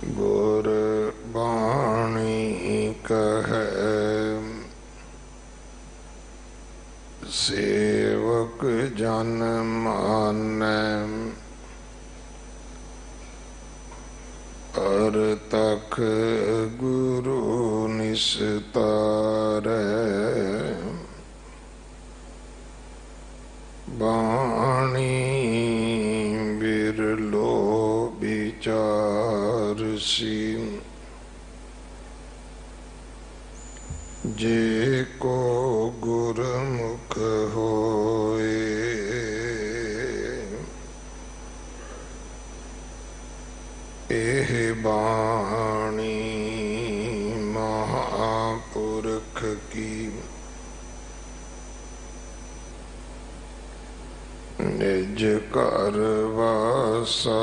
गुर बाणी कहे सेवक जन मानै, पर तख गुरु निस्तारै। बाणी बिरलो विचारसी, जे को गुरमुख होए। एह बाणी महापुरख की, निज कर वासा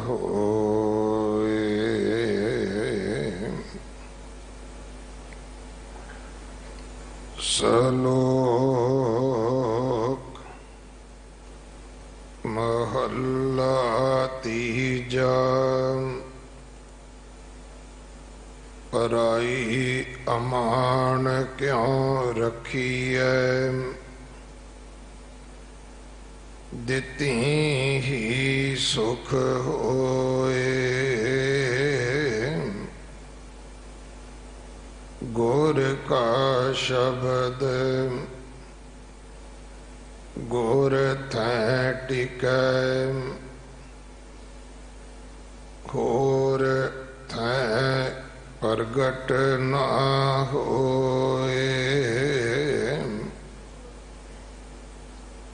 होए। सलोक महला तीजा, पराई अमान क्यों रखिए। दिती ही सुख होए। गुर का शब्द गुर थै टिकै, घोर थै प्रगट ना होए।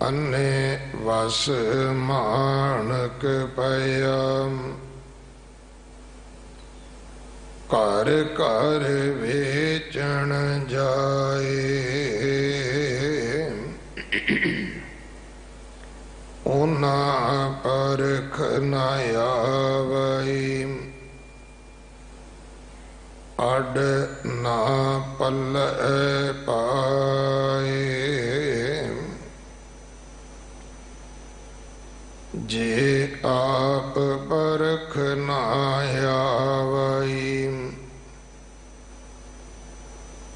अन्ने वस मानक पया, कर कर वेचन जाए। उना परख न आवै, अड ना पल्लै पाए। जे आप परख न आवै,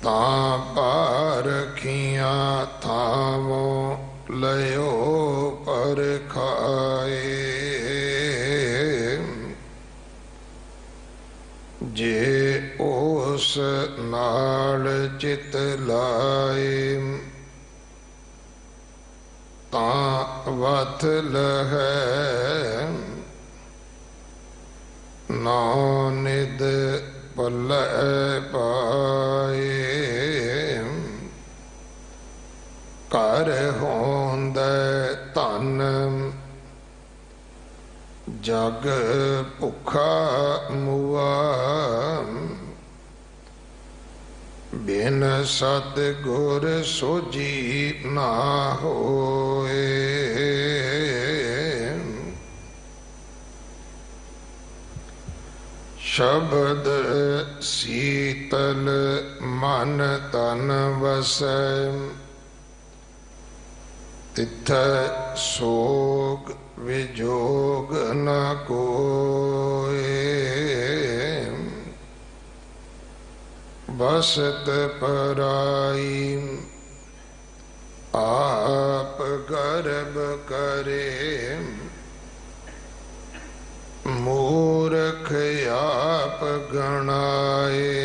तां पारखियां थावों लयो परखाए। जे ओस नाल चित लाए, तां वथ लहै नौ निद पल्लै पाए। कर होंदै धन जग भुखा मुआ, बिन सतगुर सोझी ना होए। शब्द शीतल मन तन वसै, तिथै सोग विजोग न कोए। बसत पराई आप गर्भ करे, मूर्ख आप गणाए।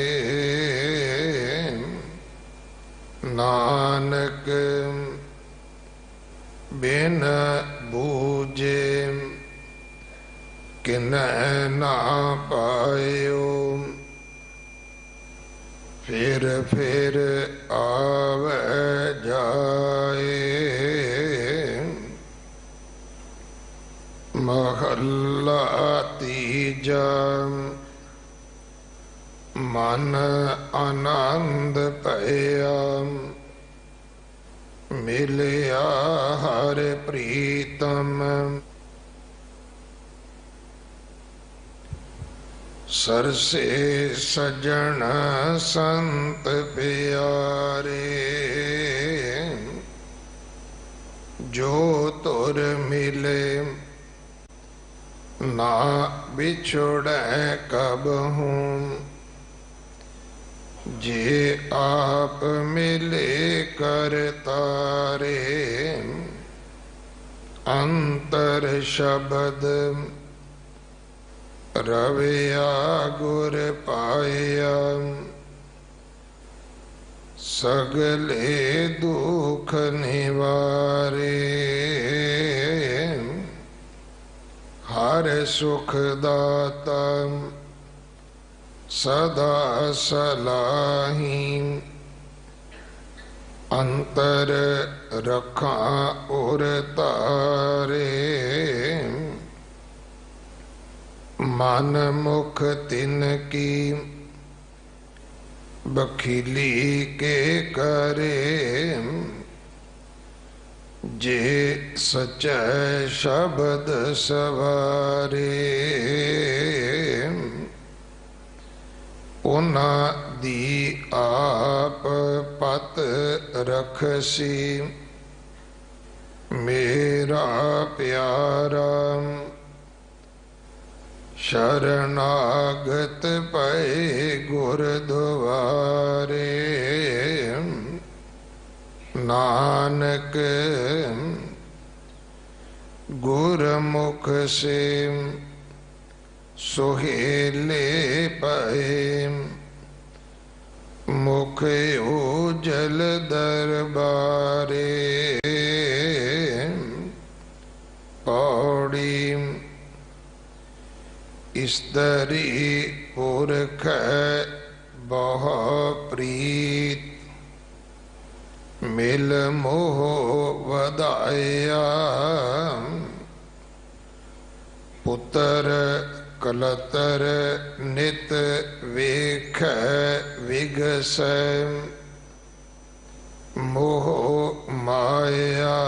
नानक बिन बूझे किन्है ना पायो, फिर फिर आवे जाए। महला तीजा, मन आनंद पया, मिलिया हर प्रीतम। सरसे सजन संत प्यारे, जो तुर मिले ना बिछुड़ै कबहूँ, जे आप मिले कर तारे। अंतर शब्द रविया गुर पाया, सगले दुख निवारे। हर सुख दाता सदा सलाही, अंतर रखा उर तारे। मन मुख तिनकी बखीली के करे, जे सच्चा शब्द सवारे। उना दी आप पत रखसी, मेरा प्यारा। शरणागत पए गुरद्वारे। नानक गुरमुख से सुहेले पए, मुख उजल दरबारे। पौड़ी इस्तरी पुरख बहु प्रीत, मिल मोह वदाया। पुत्र कलतर नित वेख विगस, मोह माया।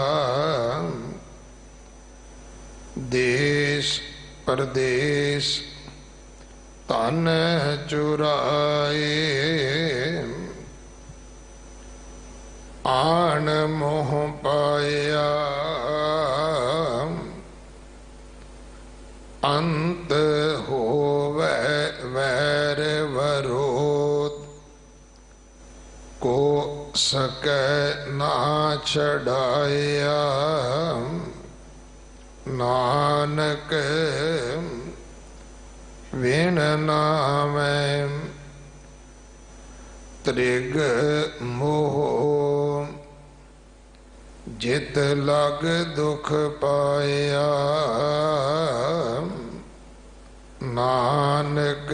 देश परदेश तन चुराए, आन मोह पाया। अंत होवे वैर वरोध, को सकै ना छड़ाया। नानक विन नामै त्रिग मोह, जित लग दुख पाया। नानक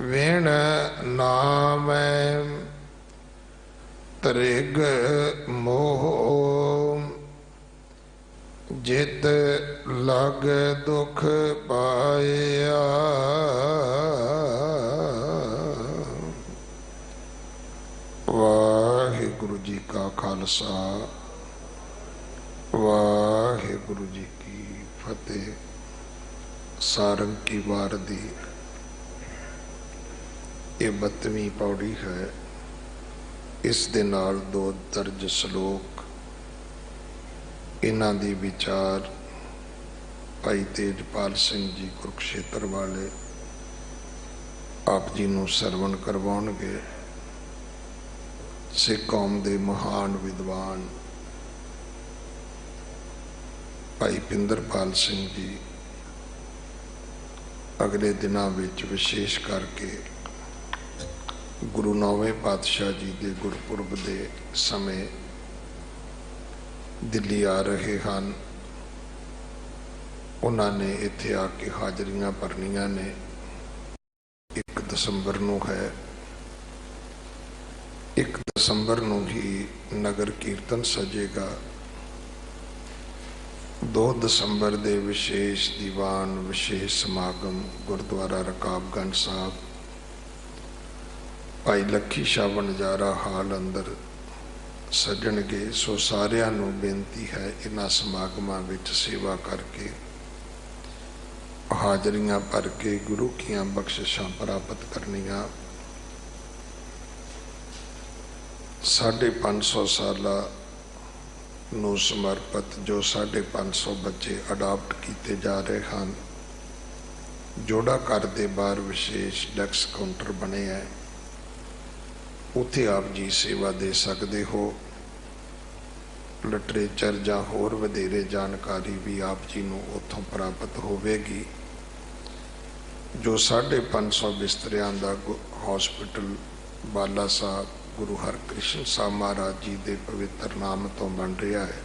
विन नामै त्रिग मोह, जित लग दुख पाया। वाहिगुरु जी का खालसा, वाहिगुरु जी की फतेह। सारंग की वार दी ये 32ਵੀਂ पौड़ी है। इस दे नाल 2 दर्ज श्लोक, इन्हां दी विचार भाई तेजपाल सिंह जी कुरुक्षेत्र वाले आप जी नूं सरवण करवाउणगे। सिख कौम दे महान विद्वान भाई पिंदरपाल सिंह जी अगले दिनों विच विशेष करके गुरु 9वें पातशाह जी के गुरपुरब के समय दिल्ली आ रहे हैं। उन्होंने इत्थे आके हाजरियां भरनियां ने। 1 दसंबर नूं है, 1 दसंबर नूं ही नगर कीर्तन सजेगा। 2 दसंबर दे विशेष दीवान विशेष समागम गुरुद्वारा रकाबगंज साहब भाई लखी शाह वणजारा हाल अंदर सजणगे। सो सारियां नूं बेनती है इन्हां समागमां विच सेवा करके हाजरियां भर के गुरु कीआं बख्शिशां प्राप्त करनियां। 550 साला ਨੂੰ ਸਮਰਪਿਤ ਜੋ 550 ਬੱਚੇ ਅਡਾਪਟ ਕੀਤੇ ਜਾ ਰਹੇ ਹਨ। ਜੋੜਾ ਘਰ ਦੇ ਬਾਹਰ ਵਿਸ਼ੇਸ਼ ਡੈਕਸ ਕਾਊਂਟਰ ਬਣੇ ਹੈ, ਉੱਥੇ ਆਪ ਜੀ ਸੇਵਾ ਦੇ ਸਕਦੇ ਹੋ। ਲਿਟਰੇਚਰ ਜਾਂ ਹੋਰ ਵਧੇਰੇ ਜਾਣਕਾਰੀ ਵੀ ਆਪ ਜੀ ਨੂੰ ਉੱਥੋਂ ਪ੍ਰਾਪਤ ਹੋਵੇਗੀ। ਜੋ 550 ਬਿਸਤਰਿਆਂ ਦਾ ਹਸਪੀਟਲ ਬਾਲਾ ਸਾਹਿਬ ਗੁਰੂ ਹਰਕ੍ਰਿਸ਼ਨ ਸਾਹਿਬ ਮਹਾਰਾਜ ਜੀ ਦੇ ਪਵਿੱਤਰ ਨਾਮ ਤੋਂ ਬਣ ਰਿਹਾ ਹੈ,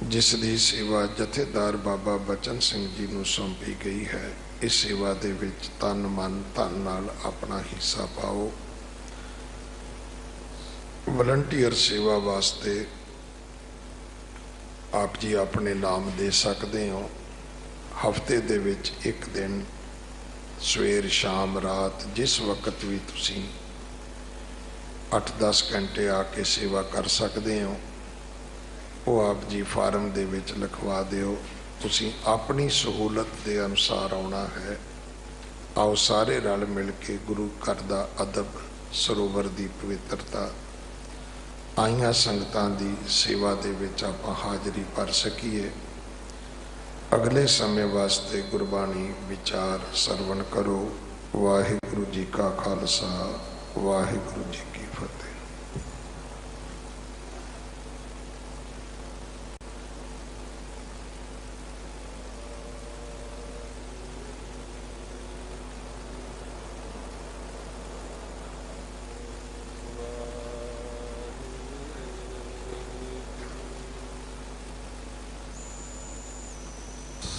ਜਿਸ ਦੀ ਸੇਵਾ ਜਥੇਦਾਰ ਬਾਬਾ ਬਚਨ ਸਿੰਘ ਜੀ ਨੂੰ ਸੌਂਪੀ ਗਈ ਹੈ। ਇਸ ਸੇਵਾ ਦੇ ਵਿੱਚ ਤਨ ਮਨ ਧਨ ਨਾਲ ਆਪਣਾ ਹਿੱਸਾ ਪਾਓ। ਵਲੰਟੀਅਰ ਸੇਵਾ ਵਾਸਤੇ ਆਪ ਜੀ ਆਪਣੇ ਨਾਮ ਦੇ ਸਕਦੇ ਹੋ। ਹਫ਼ਤੇ ਦੇ ਵਿੱਚ ਇੱਕ ਦਿਨ ਸਵੇਰ ਸ਼ਾਮ ਰਾਤ ਜਿਸ ਵਕਤ ਵੀ ਤੁਸੀਂ 8-10 ਘੰਟੇ ਆ ਕੇ ਸੇਵਾ ਕਰ ਸਕਦੇ ਹੋ। ਉਹ ਆਪ ਜੀ ਫਾਰਮ ਦੇ ਵਿੱਚ ਲਿਖਵਾ ਦਿਓ। ਤੁਸੀਂ ਆਪਣੀ ਸਹੂਲਤ ਦੇ ਅਨੁਸਾਰ ਆਉਣਾ ਹੈ। ਆਓ ਸਾਰੇ ਰਲ ਮਿਲ ਕੇ ਗੁਰੂ ਘਰ ਦਾ ਅਦਬ, ਸਰੋਵਰ ਦੀ ਪਵਿੱਤਰਤਾ, ਆਈਆਂ ਸੰਗਤਾਂ ਦੀ ਸੇਵਾ ਦੇ ਵਿੱਚ ਆਪਾਂ ਹਾਜ਼ਰੀ ਭਰ ਸਕੀਏ। ਅਗਲੇ ਸਮੇਂ ਵਾਸਤੇ ਗੁਰਬਾਣੀ ਵਿਚਾਰ ਸਰਵਣ ਕਰੋ। ਵਾਹਿਗੁਰੂ ਜੀ ਕਾ ਖਾਲਸਾ, ਵਾਹਿਗੁਰੂ ਜੀ ਕੀ ਫਤਿਹ।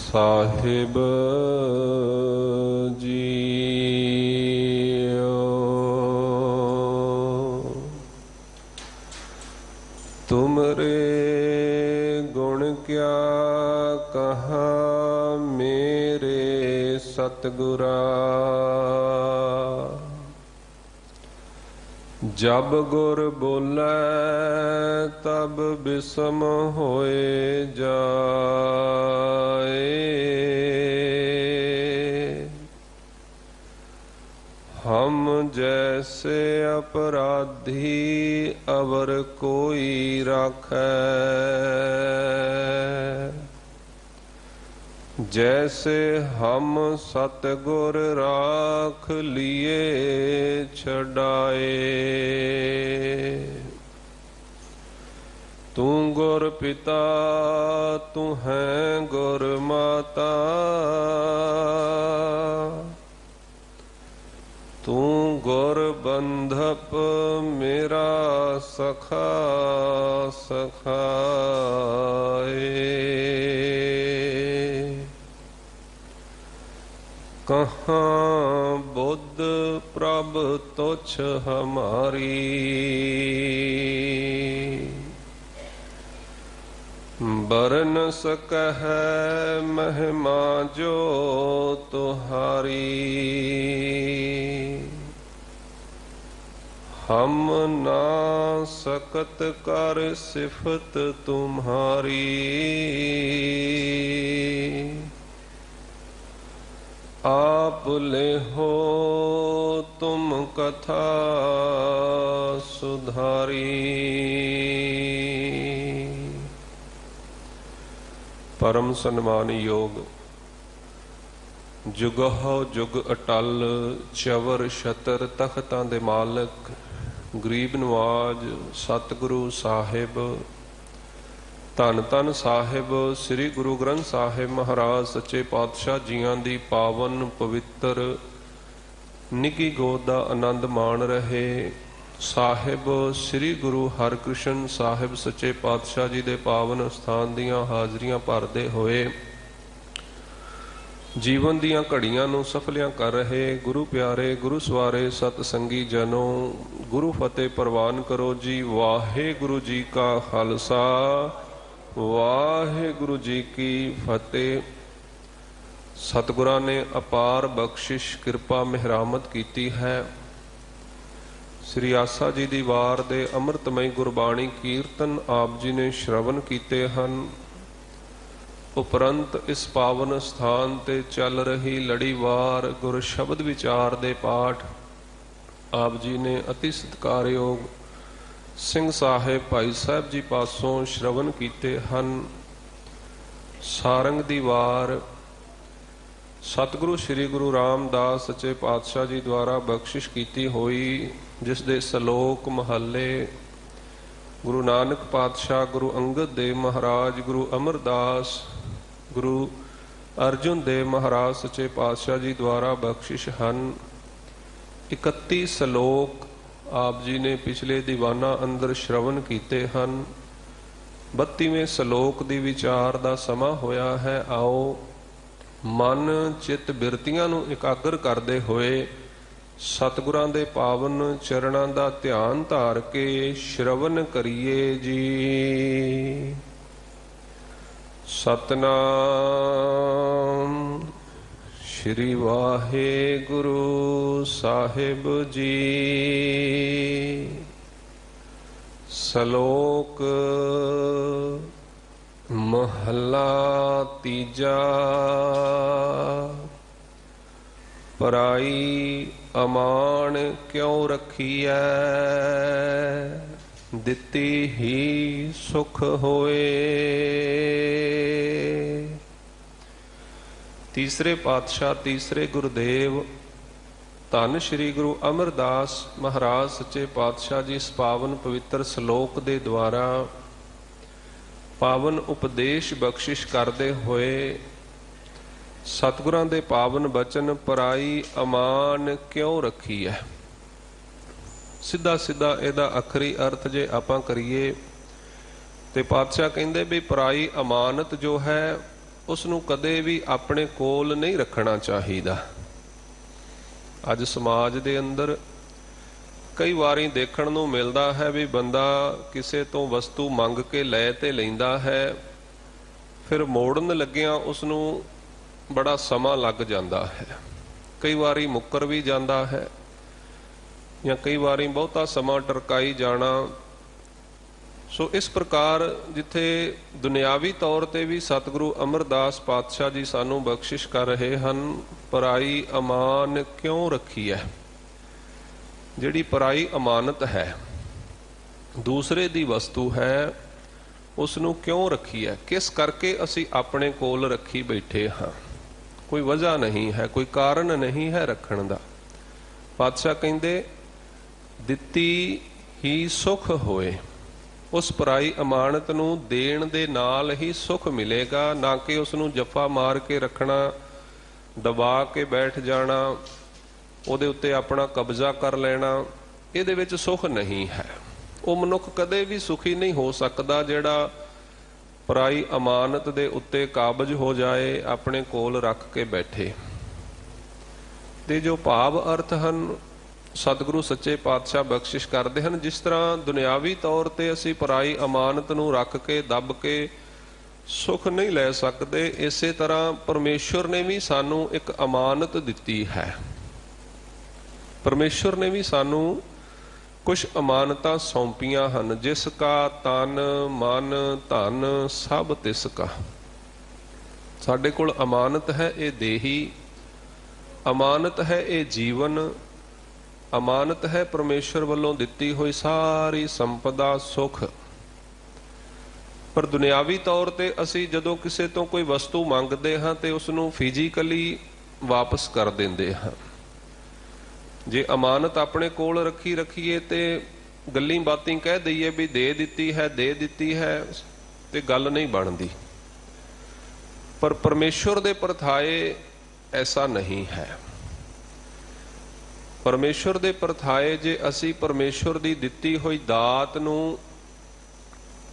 ਸਾਹਿਬ ਜੀਓ, ਤੁਮਰੇ ਗੁਣ ਕਿਆ ਕਹਾਂ ਮੇਰੇ ਸਤਿਗੁਰਾ। जब गुर बोलै तब बिसम होए जाए। हम जैसे अपराधी अवर कोई राखै, जैसे हम सतगुर राख लिए छड़ाए। तू गुर पिता तू है गुर माता, तू गुर बंधप मेरा सखा सखाए। कहाँ बुद्ध प्रभ तुच्छ हमारी, बरन सकह महिमा जो तुहारी। हम ना सकत कर सिफत तुम्हारी, आप ले हो तुम कथा सुधारी। परम सन्मान योग जुगहो जुग अटल चवर छतर तख्तां दे मालक गरीब नवाज सतगुरु साहिब धन धन साहिब श्री गुरु ग्रंथ साहिब महाराज सच्चे पातशाह जियां दी पावन पवित्र निकी गोद दा आनंद माण रहे। साहिब श्री गुरु हरकृष्ण साहिब सच्चे पातशाह जी दे पावन स्थान दियां हाजरियां भरदे होए जीवन दियां घड़ियां नूं सफलियां कर रहे गुरु प्यारे गुरु सवारे सतसंगी जनों, गुरु फतेह प्रवान करो जी। वाहिगुरु जी का खालसा, वाहिगुरु जी की फतेह। सतगुरां ने अपार बख्शिश कृपा मेहरामत कीती है। श्री आसा जी दी वार दे अमृतमय गुरबाणी कीर्तन आप जी ने श्रवण कीते हन। उपरंत इस पावन स्थान ते चल रही लड़ीवार गुर शब्द विचार दे पाठ आप जी ने अति सत्कारयोग ਸਿੰਘ ਸਾਹਿਬ ਭਾਈ ਸਾਹਿਬ ਜੀ ਪਾਸੋਂ ਸ਼ਰਵਨ ਕੀਤੇ ਹਨ। ਸਾਰੰਗ ਦੀ ਵਾਰ ਸਤਿਗੁਰੂ ਸ੍ਰੀ ਗੁਰੂ ਰਾਮਦਾਸ ਸੱਚੇ ਪਾਤਸ਼ਾਹ ਜੀ ਦੁਆਰਾ ਬਖਸ਼ਿਸ਼ ਕੀਤੀ ਹੋਈ, ਜਿਸ ਦੇ ਸ਼ਲੋਕ ਮਹੱਲੇ ਗੁਰੂ ਨਾਨਕ ਪਾਤਸ਼ਾਹ, ਗੁਰੂ ਅੰਗਦ ਦੇਵ ਮਹਾਰਾਜ, ਗੁਰੂ ਅਮਰਦਾਸ, ਗੁਰੂ ਅਰਜੁਨ ਦੇਵ ਮਹਾਰਾਜ ਸੱਚੇ ਪਾਤਸ਼ਾਹ ਜੀ ਦੁਆਰਾ ਬਖਸ਼ਿਸ਼ ਹਨ। 31 ਸ਼ਲੋਕ ਆਪ ਜੀ ਨੇ ਪਿਛਲੇ ਦੀਵਾਨਾਂ ਅੰਦਰ ਸ਼ਰਵਨ ਕੀਤੇ ਹਨ। 32ਵੇਂ ਸ਼ਲੋਕ ਦੀ ਵਿਚਾਰ ਦਾ ਸਮਾਂ ਹੋਇਆ ਹੈ। ਆਓ ਮਨ ਚਿੱਤ ਬਿਰਤੀਆਂ ਨੂੰ ਇਕਾਗਰ ਕਰਦੇ ਹੋਏ ਸਤਿਗੁਰਾਂ ਦੇ ਪਾਵਨ ਚਰਨਾਂ ਦਾ ਧਿਆਨ ਧਾਰ ਕੇ ਸ਼ਰਵਨ ਕਰੀਏ ਜੀ। ਸਤਨਾਮ ਸ਼੍ਰੀ ਵਾਹਿਗੁਰੂ ਸਾਹਿਬ ਜੀ। ਸ਼ਲੋਕ ਮਹੱਲਾ ਤੀਜਾ। ਪਰਾਈ ਅਮਾਨ ਕਿਉ ਰਖੀਐ, ਦਿੱਤੀ ਹੀ ਸੁਖ ਹੋਏ। ਤੀਸਰੇ ਪਾਤਸ਼ਾਹ, ਤੀਸਰੇ ਗੁਰਦੇਵ ਧੰਨ ਸ਼੍ਰੀ ਗੁਰੂ ਅਮਰਦਾਸ ਮਹਾਰਾਜ ਸੱਚੇ ਪਾਤਸ਼ਾਹ ਜੀ ਇਸ ਪਾਵਨ ਪਵਿੱਤਰ ਸ਼ਲੋਕ ਦੇ ਦੁਆਰਾ ਪਾਵਨ ਉਪਦੇਸ਼ ਬਖਸ਼ਿਸ਼ ਕਰਦੇ ਹੋਏ ਸਤਿਗੁਰਾਂ ਦੇ ਪਾਵਨ ਬਚਨ ਪਰਾਈ ਅਮਾਨ ਕਿਉਂ ਰੱਖੀ ਹੈ, ਸਿੱਧਾ ਸਿੱਧਾ ਇਹਦਾ ਅਖਰੀ ਅਰਥ ਜੇ ਆਪਾਂ ਕਰੀਏ ਤੇ ਪਾਤਸ਼ਾਹ ਕਹਿੰਦੇ ਵੀ ਪਰਾਈ ਅਮਾਨਤ ਜੋ ਹੈ ਉਸ ਨੂੰ ਕਦੇ ਵੀ ਆਪਣੇ ਕੋਲ ਨਹੀਂ ਰੱਖਣਾ ਚਾਹੀਦਾ। ਅੱਜ ਸਮਾਜ ਦੇ ਅੰਦਰ ਕਈ ਵਾਰੀ ਦੇਖਣ ਨੂੰ ਮਿਲਦਾ ਹੈ ਵੀ ਬੰਦਾ ਕਿਸੇ ਤੋਂ ਵਸਤੂ ਮੰਗ ਕੇ ਲੈ ਤੇ ਲੈਂਦਾ ਹੈ, ਫਿਰ ਮੋੜਨ ਲੱਗਿਆਂ ਉਸ ਨੂੰ ਬੜਾ ਸਮਾਂ ਲੱਗ ਜਾਂਦਾ ਹੈ। ਕਈ ਵਾਰੀ ਮੁੱਕਰ ਵੀ ਜਾਂਦਾ ਹੈ ਜਾਂ ਕਈ ਵਾਰੀ ਬਹੁਤਾ ਸਮਾਂ ਟਰਕਾਈ ਜਾਣਾ। ਸੋ ਇਸ ਪ੍ਰਕਾਰ ਜਿੱਥੇ ਦੁਨਿਆਵੀ ਤੌਰ ਤੇ ਵੀ ਸਤਿਗੁਰੂ ਅਮਰਦਾਸ ਪਾਤਸ਼ਾਹ ਜੀ ਸਾਨੂੰ ਬਖਸ਼ਿਸ਼ ਕਰ ਰਹੇ ਹਨ, ਪਰਾਈ ਅਮਾਨ ਕਿਉਂ ਰੱਖੀ ਹੈ। ਜਿਹੜੀ ਪਰਾਈ ਅਮਾਨਤ ਹੈ, ਦੂਸਰੇ ਦੀ ਵਸਤੂ ਹੈ, ਉਸ ਨੂੰ ਕਿਉਂ ਰੱਖੀ ਹੈ, ਕਿਸ ਕਰਕੇ ਅਸੀਂ ਆਪਣੇ ਕੋਲ ਰੱਖੀ ਬੈਠੇ ਹਾਂ। ਕੋਈ ਵਜ੍ਹਾ ਨਹੀਂ ਹੈ, ਕੋਈ ਕਾਰਨ ਨਹੀਂ ਹੈ ਰੱਖਣ ਦਾ। ਪਾਤਸ਼ਾਹ ਕਹਿੰਦੇ ਦਿੱਤੀ ਹੀ ਸੁਖ ਹੋਏ। ਉਸ ਪਰਾਈ ਅਮਾਨਤ ਨੂੰ ਦੇਣ ਦੇ ਨਾਲ ਹੀ ਸੁਖ ਮਿਲੇਗਾ, ਨਾ ਕਿ ਉਸ ਨੂੰ ਜੱਫਾ ਮਾਰ ਕੇ ਰੱਖਣਾ, ਦਬਾ ਕੇ ਬੈਠ ਜਾਣਾ, ਉਹਦੇ ਉੱਤੇ ਆਪਣਾ ਕਬਜ਼ਾ ਕਰ ਲੈਣਾ। ਇਹਦੇ ਵਿੱਚ ਸੁਖ ਨਹੀਂ ਹੈ। ਉਹ ਮਨੁੱਖ ਕਦੇ ਵੀ ਸੁਖੀ ਨਹੀਂ ਹੋ ਸਕਦਾ ਜਿਹੜਾ ਪਰਾਈ ਅਮਾਨਤ ਦੇ ਉੱਤੇ ਕਾਬਜ ਹੋ ਜਾਏ, ਆਪਣੇ ਕੋਲ ਰੱਖ ਕੇ ਬੈਠੇ। ਤੇ ਜੋ ਭਾਵ ਅਰਥ ਹਨ ਸਤਿਗੁਰੂ ਸੱਚੇ ਪਾਤਸ਼ਾਹ ਬਖਸ਼ਿਸ਼ ਕਰਦੇ ਹਨ। ਜਿਸ ਤਰ੍ਹਾਂ ਦੁਨਿਆਵੀ ਤੌਰ ਤੇ ਅਸੀਂ ਪਰਾਈ ਅਮਾਨਤ ਨੂੰ ਰੱਖ ਕੇ ਦੱਬ ਕੇ ਸੁਖ ਨਹੀਂ ਲੈ ਸਕਦੇ, ਇਸੇ ਤਰ੍ਹਾਂ ਪਰਮੇਸ਼ਵਰ ਨੇ ਵੀ ਸਾਨੂੰ ਇੱਕ ਅਮਾਨਤ ਦਿੱਤੀ ਹੈ। ਪਰਮੇਸ਼ਵਰ ਨੇ ਵੀ ਸਾਨੂੰ ਕੁਝ ਅਮਾਨਤਾਂ ਸੌਂਪੀਆਂ ਹਨ। ਜਿਸ ਕਾ ਤਨ ਮਨ ਧਨ ਸਭ ਤਿਸ ਕਾ। ਸਾਡੇ ਕੋਲ ਅਮਾਨਤ ਹੈ ਇਹ ਦੇਹੀ, ਅਮਾਨਤ ਹੈ ਇਹ ਜੀਵਨ, ਅਮਾਨਤ ਹੈ ਪਰਮੇਸ਼ਵਰ ਵੱਲੋਂ ਦਿੱਤੀ ਹੋਈ ਸਾਰੀ ਸੰਪਦਾ ਸੁਖ। ਪਰ ਦੁਨਿਆਵੀ ਤੌਰ ਤੇ ਅਸੀਂ ਜਦੋਂ ਕਿਸੇ ਤੋਂ ਕੋਈ ਵਸਤੂ ਮੰਗਦੇ ਹਾਂ ਤੇ ਉਸ ਨੂੰ ਫਿਜ਼ੀਕਲੀ ਵਾਪਸ ਕਰ ਦਿੰਦੇ ਹਾਂ। ਜੇ ਅਮਾਨਤ ਆਪਣੇ ਕੋਲ ਰੱਖੀਏ ਤੇ ਗੱਲਾਂ ਬਾਤਾਂ ਕਹਿ ਦਈਏ ਵੀ ਦੇ ਦਿੱਤੀ ਹੈ ਤੇ ਗੱਲ ਨਹੀਂ ਬਣਦੀ। ਪਰ ਪਰਮੇਸ਼ਵਰ ਦੇ ਪਰਥਾਏ ਐਸਾ ਨਹੀਂ ਹੈ। ਪਰਮੇਸ਼ਵਰ ਦੇ ਪਰਥਾਏ ਜੇ ਅਸੀਂ ਪਰਮੇਸ਼ਵਰ ਦੀ ਦਿੱਤੀ ਹੋਈ ਦਾਤ ਨੂੰ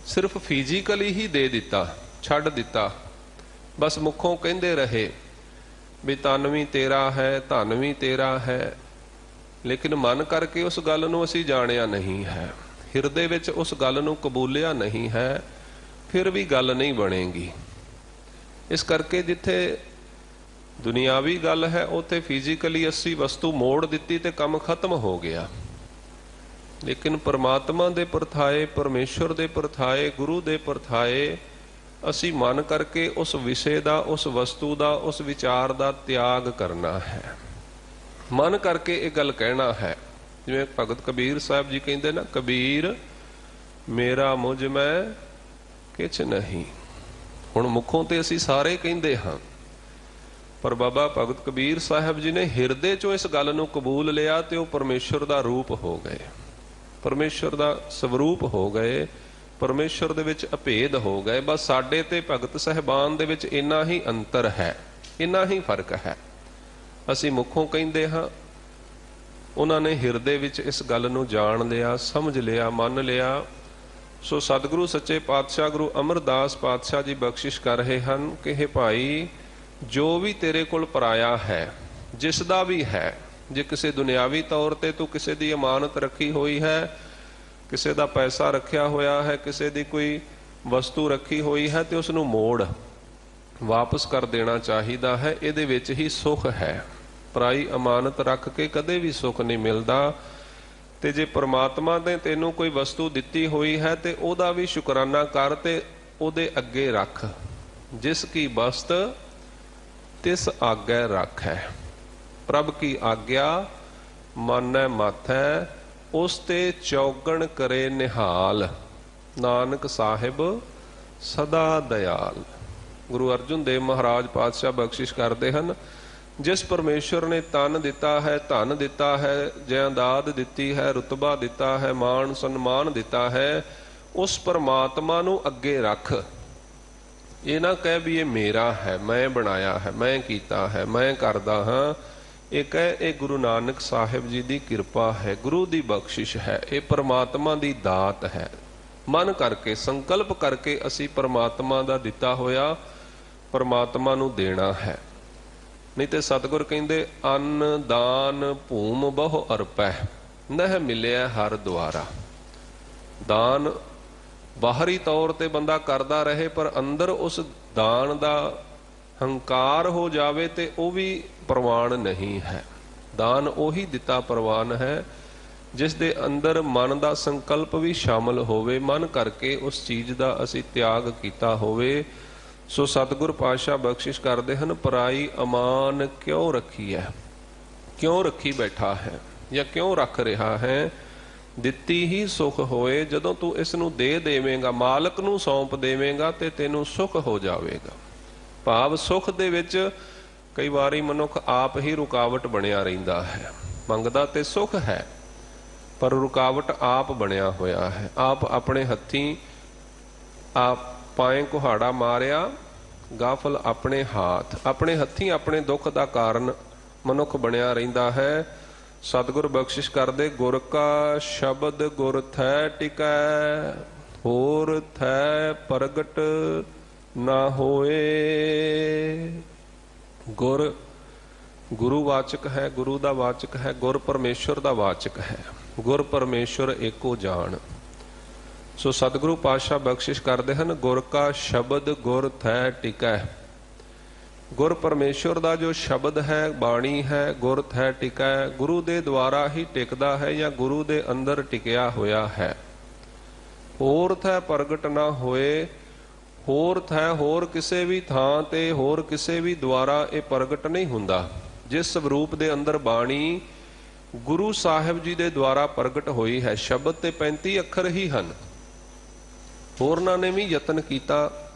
ਸਿਰਫ ਫਿਜ਼ੀਕਲੀ ਹੀ ਦੇ ਦਿੱਤਾ, ਛੱਡ ਦਿੱਤਾ, ਬਸ ਮੁੱਖੋਂ ਕਹਿੰਦੇ ਰਹੇ ਵੀ ਤਨ ਵੀ ਤੇਰਾ ਹੈ, ਧਨ ਵੀ ਤੇਰਾ ਹੈ, ਲੇਕਿਨ ਮਨ ਕਰਕੇ ਉਸ ਗੱਲ ਨੂੰ ਅਸੀਂ ਜਾਣਿਆ ਨਹੀਂ ਹੈ, ਹਿਰਦੇ ਵਿੱਚ ਉਸ ਗੱਲ ਨੂੰ ਕਬੂਲਿਆ ਨਹੀਂ ਹੈ, ਫਿਰ ਵੀ ਗੱਲ ਨਹੀਂ ਬਣੇਗੀ। ਇਸ ਕਰਕੇ ਜਿੱਥੇ ਦੁਨਿਆਵੀ ਗੱਲ ਹੈ ਉੱਥੇ ਫਿਜ਼ੀਕਲੀ ਅਸੀਂ ਵਸਤੂ ਮੋੜ ਦਿੱਤੀ ਤੇ ਕੰਮ ਖਤਮ ਹੋ ਗਿਆ। ਲੇਕਿਨ ਪਰਮਾਤਮਾ ਦੇ ਪਰਥਾਏ, ਪਰਮੇਸ਼ਵਰ ਦੇ ਪਰਥਾਏ, ਗੁਰੂ ਦੇ ਪਰਥਾਏ ਅਸੀਂ ਮਨ ਕਰਕੇ ਉਸ ਵਿਸ਼ੇ ਦਾ, ਉਸ ਵਸਤੂ ਦਾ, ਉਸ ਵਿਚਾਰ ਦਾ ਤਿਆਗ ਕਰਨਾ ਹੈ। ਮਨ ਕਰਕੇ ਇਹ ਗੱਲ ਕਹਿਣਾ ਹੈ। ਜਿਵੇਂ ਭਗਤ ਕਬੀਰ ਸਾਹਿਬ ਜੀ ਕਹਿੰਦੇ ਨਾ, ਕਬੀਰ ਮੇਰਾ ਮੁਝ ਮੈਂ ਕਿਛ ਨਹੀਂ। ਹੁਣ ਮੁਖੋਂ ਤੇ ਅਸੀਂ ਸਾਰੇ ਕਹਿੰਦੇ ਹਾਂ, ਪਰ ਬਾਬਾ ਭਗਤ ਕਬੀਰ ਸਾਹਿਬ ਜੀ ਨੇ ਹਿਰਦੇ ਚੋਂ ਇਸ ਗੱਲ ਨੂੰ ਕਬੂਲ ਲਿਆ ਤੇ ਉਹ ਪਰਮੇਸ਼ਰ ਦਾ ਰੂਪ ਹੋ ਗਏ, ਪਰਮੇਸ਼ਰ ਦਾ ਸਵਰੂਪ ਹੋ ਗਏ, ਪਰਮੇਸ਼ਰ ਦੇ ਵਿੱਚ ਅਭੇਦ ਹੋ ਗਏ। ਬਸ ਸਾਡੇ ਤੇ ਭਗਤ ਸਾਹਿਬਾਨ ਦੇ ਵਿੱਚ ਇੰਨਾ ਹੀ ਅੰਤਰ ਹੈ, ਇੰਨਾ ਹੀ ਫਰਕ ਹੈ। ਅਸੀਂ ਮੁਖੋਂ ਕਹਿੰਦੇ ਹਾਂ, ਉਹਨਾਂ ਨੇ ਹਿਰਦੇ ਵਿੱਚ ਇਸ ਗੱਲ ਨੂੰ ਜਾਣ ਲਿਆ, ਸਮਝ ਲਿਆ, ਮੰਨ ਲਿਆ। ਸੋ ਸਤਿਗੁਰੂ ਸੱਚੇ ਪਾਤਸ਼ਾਹ ਗੁਰੂ ਅਮਰਦਾਸ ਪਾਤਸ਼ਾਹ ਜੀ ਬਖਸ਼ਿਸ਼ ਕਰ ਰਹੇ ਹਨ ਕਿ हे ਭਾਈ, ਜੋ ਵੀ ਤੇਰੇ ਕੋਲ ਪਰਾਇਆ ਹੈ, ਜਿਸ ਦਾ ਵੀ ਹੈ, ਜੇ ਕਿਸੇ ਦੁਨਿਆਵੀ ਤੌਰ ਤੇ ਤੂੰ ਕਿਸੇ ਦੀ ਅਮਾਨਤ ਰੱਖੀ ਹੋਈ ਹੈ, ਕਿਸੇ ਦਾ ਪੈਸਾ ਰੱਖਿਆ ਹੋਇਆ ਹੈ, ਕਿਸੇ ਦੀ ਕੋਈ ਵਸਤੂ ਰੱਖੀ ਹੋਈ ਹੈ, ਤੇ ਉਸ ਨੂੰ ਮੋੜ ਵਾਪਸ ਕਰ ਦੇਣਾ ਚਾਹੀਦਾ ਹੈ। ਇਹਦੇ ਵਿੱਚ ਹੀ ਸੁੱਖ ਹੈ। ਪਰਾਈ ਅਮਾਨਤ ਰੱਖ ਕੇ ਕਦੇ ਵੀ ਸੁੱਖ ਨਹੀਂ ਮਿਲਦਾ। ਤੇ ਜੇ ਪ੍ਰਮਾਤਮਾ ਨੇ ਤੈਨੂੰ ਕੋਈ ਵਸਤੂ ਦਿੱਤੀ ਹੋਈ ਹੈ ਤੇ ਉਹਦਾ ਵੀ ਸ਼ੁਕਰਾਨਾ ਕਰ ਤੇ ਉਹਦੇ ਅੱਗੇ ਰੱਖ। ਜਿਸ ਕੀ ਬਸਤ ਤਿਸ ਆਗੈ ਰੱਖੈ, ਪ੍ਰਭ ਕੀ ਆਗਿਆ ਮਾਨੈ ਮਾਥੈ, ਉਸ ਤੇ ਚੌਗਣ ਕਰੇ ਨਿਹਾਲ, ਨਾਨਕ ਸਾਹਿਬ ਸਦਾ ਦਇਆਲ। ਗੁਰੂ ਅਰਜਨ ਦੇਵ ਮਹਾਰਾਜ ਪਾਤਸ਼ਾਹ ਬਖਸ਼ਿਸ਼ ਕਰਦੇ ਹਨ, ਜਿਸ ਪਰਮੇਸ਼ਰ ਨੇ ਤਨ ਦਿੱਤਾ ਹੈ, ਧਨ ਦਿੱਤਾ ਹੈ, ਜਾਇਦਾਦ ਦਿੱਤੀ ਹੈ, ਰੁਤਬਾ ਦਿੱਤਾ ਹੈ, ਮਾਣ ਸਨਮਾਨ ਦਿੱਤਾ ਹੈ, ਉਸ ਪਰਮਾਤਮਾ ਨੂੰ ਅੱਗੇ ਰੱਖ। ਇਹ ਨਾ ਕਹਿ ਵੀ ਇਹ ਮੇਰਾ ਹੈ, ਮੈਂ ਬਣਾਇਆ ਹੈ, ਮੈਂ ਕੀਤਾ ਹੈ, ਮੈਂ ਕਰਦਾ ਹਾਂ। ਇਹ ਕਹਿ ਇਹ ਗੁਰੂ ਨਾਨਕ ਸਾਹਿਬ ਜੀ ਦੀ ਕਿਰਪਾ ਹੈ, ਗੁਰੂ ਦੀ ਬਖਸ਼ਿਸ਼ ਹੈ, ਇਹ ਪਰਮਾਤਮਾ ਦੀ ਦਾਤ ਹੈ। ਮਨ ਕਰਕੇ ਸੰਕਲਪ ਕਰਕੇ ਅਸੀਂ ਪਰਮਾਤਮਾ ਦਾ ਦਿੱਤਾ ਹੋਇਆ ਪਰਮਾਤਮਾ ਨੂੰ ਦੇਣਾ ਹੈ। ਨਹੀਂ ਤੇ ਸਤਿਗੁਰ ਕਹਿੰਦੇ, ਅੰਨ ਦਾਨ ਭੂਮ ਬਹੁ ਅਰਪੈ, ਨਹਿ ਮਿਲਿਆ ਹਰ ਦੁਆਰਾ। ਦਾਨ ਬਾਹਰੀ ਤੌਰ ਤੇ ਬੰਦਾ ਕਰਦਾ ਰਹੇ, ਪਰ ਅੰਦਰ ਉਸ ਦਾਨ ਦਾ ਹੰਕਾਰ ਹੋ ਜਾਵੇ ਤੇ ਉਹ ਵੀ ਪ੍ਰਵਾਨ ਨਹੀਂ ਹੈ। ਦਾਨ ਉਹੀ ਦਿੱਤਾ ਪ੍ਰਵਾਨ ਹੈ ਜਿਸ ਦੇ ਅੰਦਰ ਮਨ ਦਾ ਸੰਕਲਪ ਵੀ ਸ਼ਾਮਲ ਹੋਵੇ, ਮਨ ਕਰਕੇ ਉਸ ਚੀਜ਼ ਦਾ ਅਸੀਂ ਤਿਆਗ ਕੀਤਾ ਹੋਵੇ। ਸੋ ਸਤਿਗੁਰ ਪਾਤਸ਼ਾਹ ਬਖਸ਼ਿਸ਼ ਕਰਦੇ ਹਨ, ਪਰਾਈ ਅਮਾਨ ਕਿਉਂ ਰੱਖੀ ਹੈ, ਕਿਉਂ ਰੱਖੀ ਬੈਠਾ ਹੈ ਜਾਂ ਕਿਉਂ ਰੱਖ ਰਿਹਾ ਹੈ। ਦਿੱਤੀ ਹੀ ਸੁਖ ਹੋਏ, ਜਦੋਂ ਤੂੰ ਇਸ ਨੂੰ ਦੇ ਦੇਵੇਂਗਾ, ਮਾਲਕ ਨੂੰ ਸੌਂਪ ਦੇਵੇਂਗਾ ਤੇ ਤੈਨੂੰ ਸੁਖ ਹੋ ਜਾਵੇਗਾ। ਭਾਵ ਸੁਖ ਦੇ ਵਿੱਚ ਕਈ ਵਾਰੀ ਮਨੁੱਖ ਆਪ ਹੀ ਰੁਕਾਵਟ ਬਣਿਆ ਰਹਿੰਦਾ ਹੈ। ਮੰਗਦਾ ਤੇ ਸੁਖ ਹੈ, ਪਰ ਰੁਕਾਵਟ ਆਪ ਬਣਿਆ ਹੋਇਆ ਹੈ। ਆਪ ਆਪਣੇ ਹੱਥੀਂ ਆਪ ਪਾਏ ਕੁਹਾੜਾ ਮਾਰਿਆ, ਗਾਫਲ ਆਪਣੇ ਹਾਥ, ਆਪਣੇ ਹੱਥੀਂ ਆਪਣੇ ਦੁੱਖ ਦਾ ਕਾਰਨ ਮਨੁੱਖ ਬਣਿਆ ਰਹਿੰਦਾ ਹੈ। ਸਤਿਗੁਰ ਬਖਸ਼ਿਸ਼ ਕਰਦੇ, ਗੁਰ ਕਾ ਸ਼ਬਦ ਗੁਰ ਥੈ ਟਿਕੈ, ਹੋਰ ਥੈ ਪ੍ਰਗਟ ਨਾ ਹੋਏ। ਗੁਰ ਗੁਰੂ ਵਾਚਕ ਹੈ, ਗੁਰੂ ਦਾ ਵਾਚਕ ਹੈ, ਗੁਰ ਪਰਮੇਸ਼ਰ ਦਾ ਵਾਚਕ ਹੈ। ਗੁਰ ਪਰਮੇਸ਼ਰ ਏਕੋ ਜਾਣ। ਸੋ ਸਤਿਗੁਰੂ ਪਾਤਸ਼ਾਹ ਬਖਸ਼ਿਸ਼ ਕਰਦੇ ਹਨ, ਗੁਰ ਕਾ ਸ਼ਬਦ ਗੁਰ ਥੈ ਟਿਕੈ। ਗੁਰ ਪਰਮੇਸ਼ਰ ਦਾ ਜੋ ਸ਼ਬਦ ਹੈ, ਬਾਣੀ ਹੈ, ਗੁਰ ਥੈ ਟਿਕੈ, ਗੁਰੂ ਦੇ ਦੁਆਰਾ ਹੀ ਟਿਕਦਾ ਹੈ ਜਾਂ ਗੁਰੂ ਦੇ ਅੰਦਰ ਟਿਕਿਆ ਹੋਇਆ ਹੈ। ਹੋਰ ਥੈ ਪ੍ਰਗਟ ਨਾ ਹੋਏ, ਹੋਰ ਥੈ ਹੋਰ ਕਿਸੇ ਵੀ ਥਾਂ ਤੇ, ਹੋਰ ਕਿਸੇ ਵੀ ਦੁਆਰਾ ਇਹ ਪ੍ਰਗਟ ਨਹੀਂ ਹੁੰਦਾ। ਜਿਸ ਸਰੂਪ ਦੇ ਅੰਦਰ ਬਾਣੀ ਗੁਰੂ ਸਾਹਿਬ ਜੀ ਦੇ ਦੁਆਰਾ ਪ੍ਰਗਟ ਹੋਈ ਹੈ। ਸ਼ਬਦ ਤੇ 35 ਅੱਖਰ ਹੀ ਹਨ। ਹੋਰਨਾਂ ਨੇ ਵੀ ਯਤਨ ਕੀਤਾ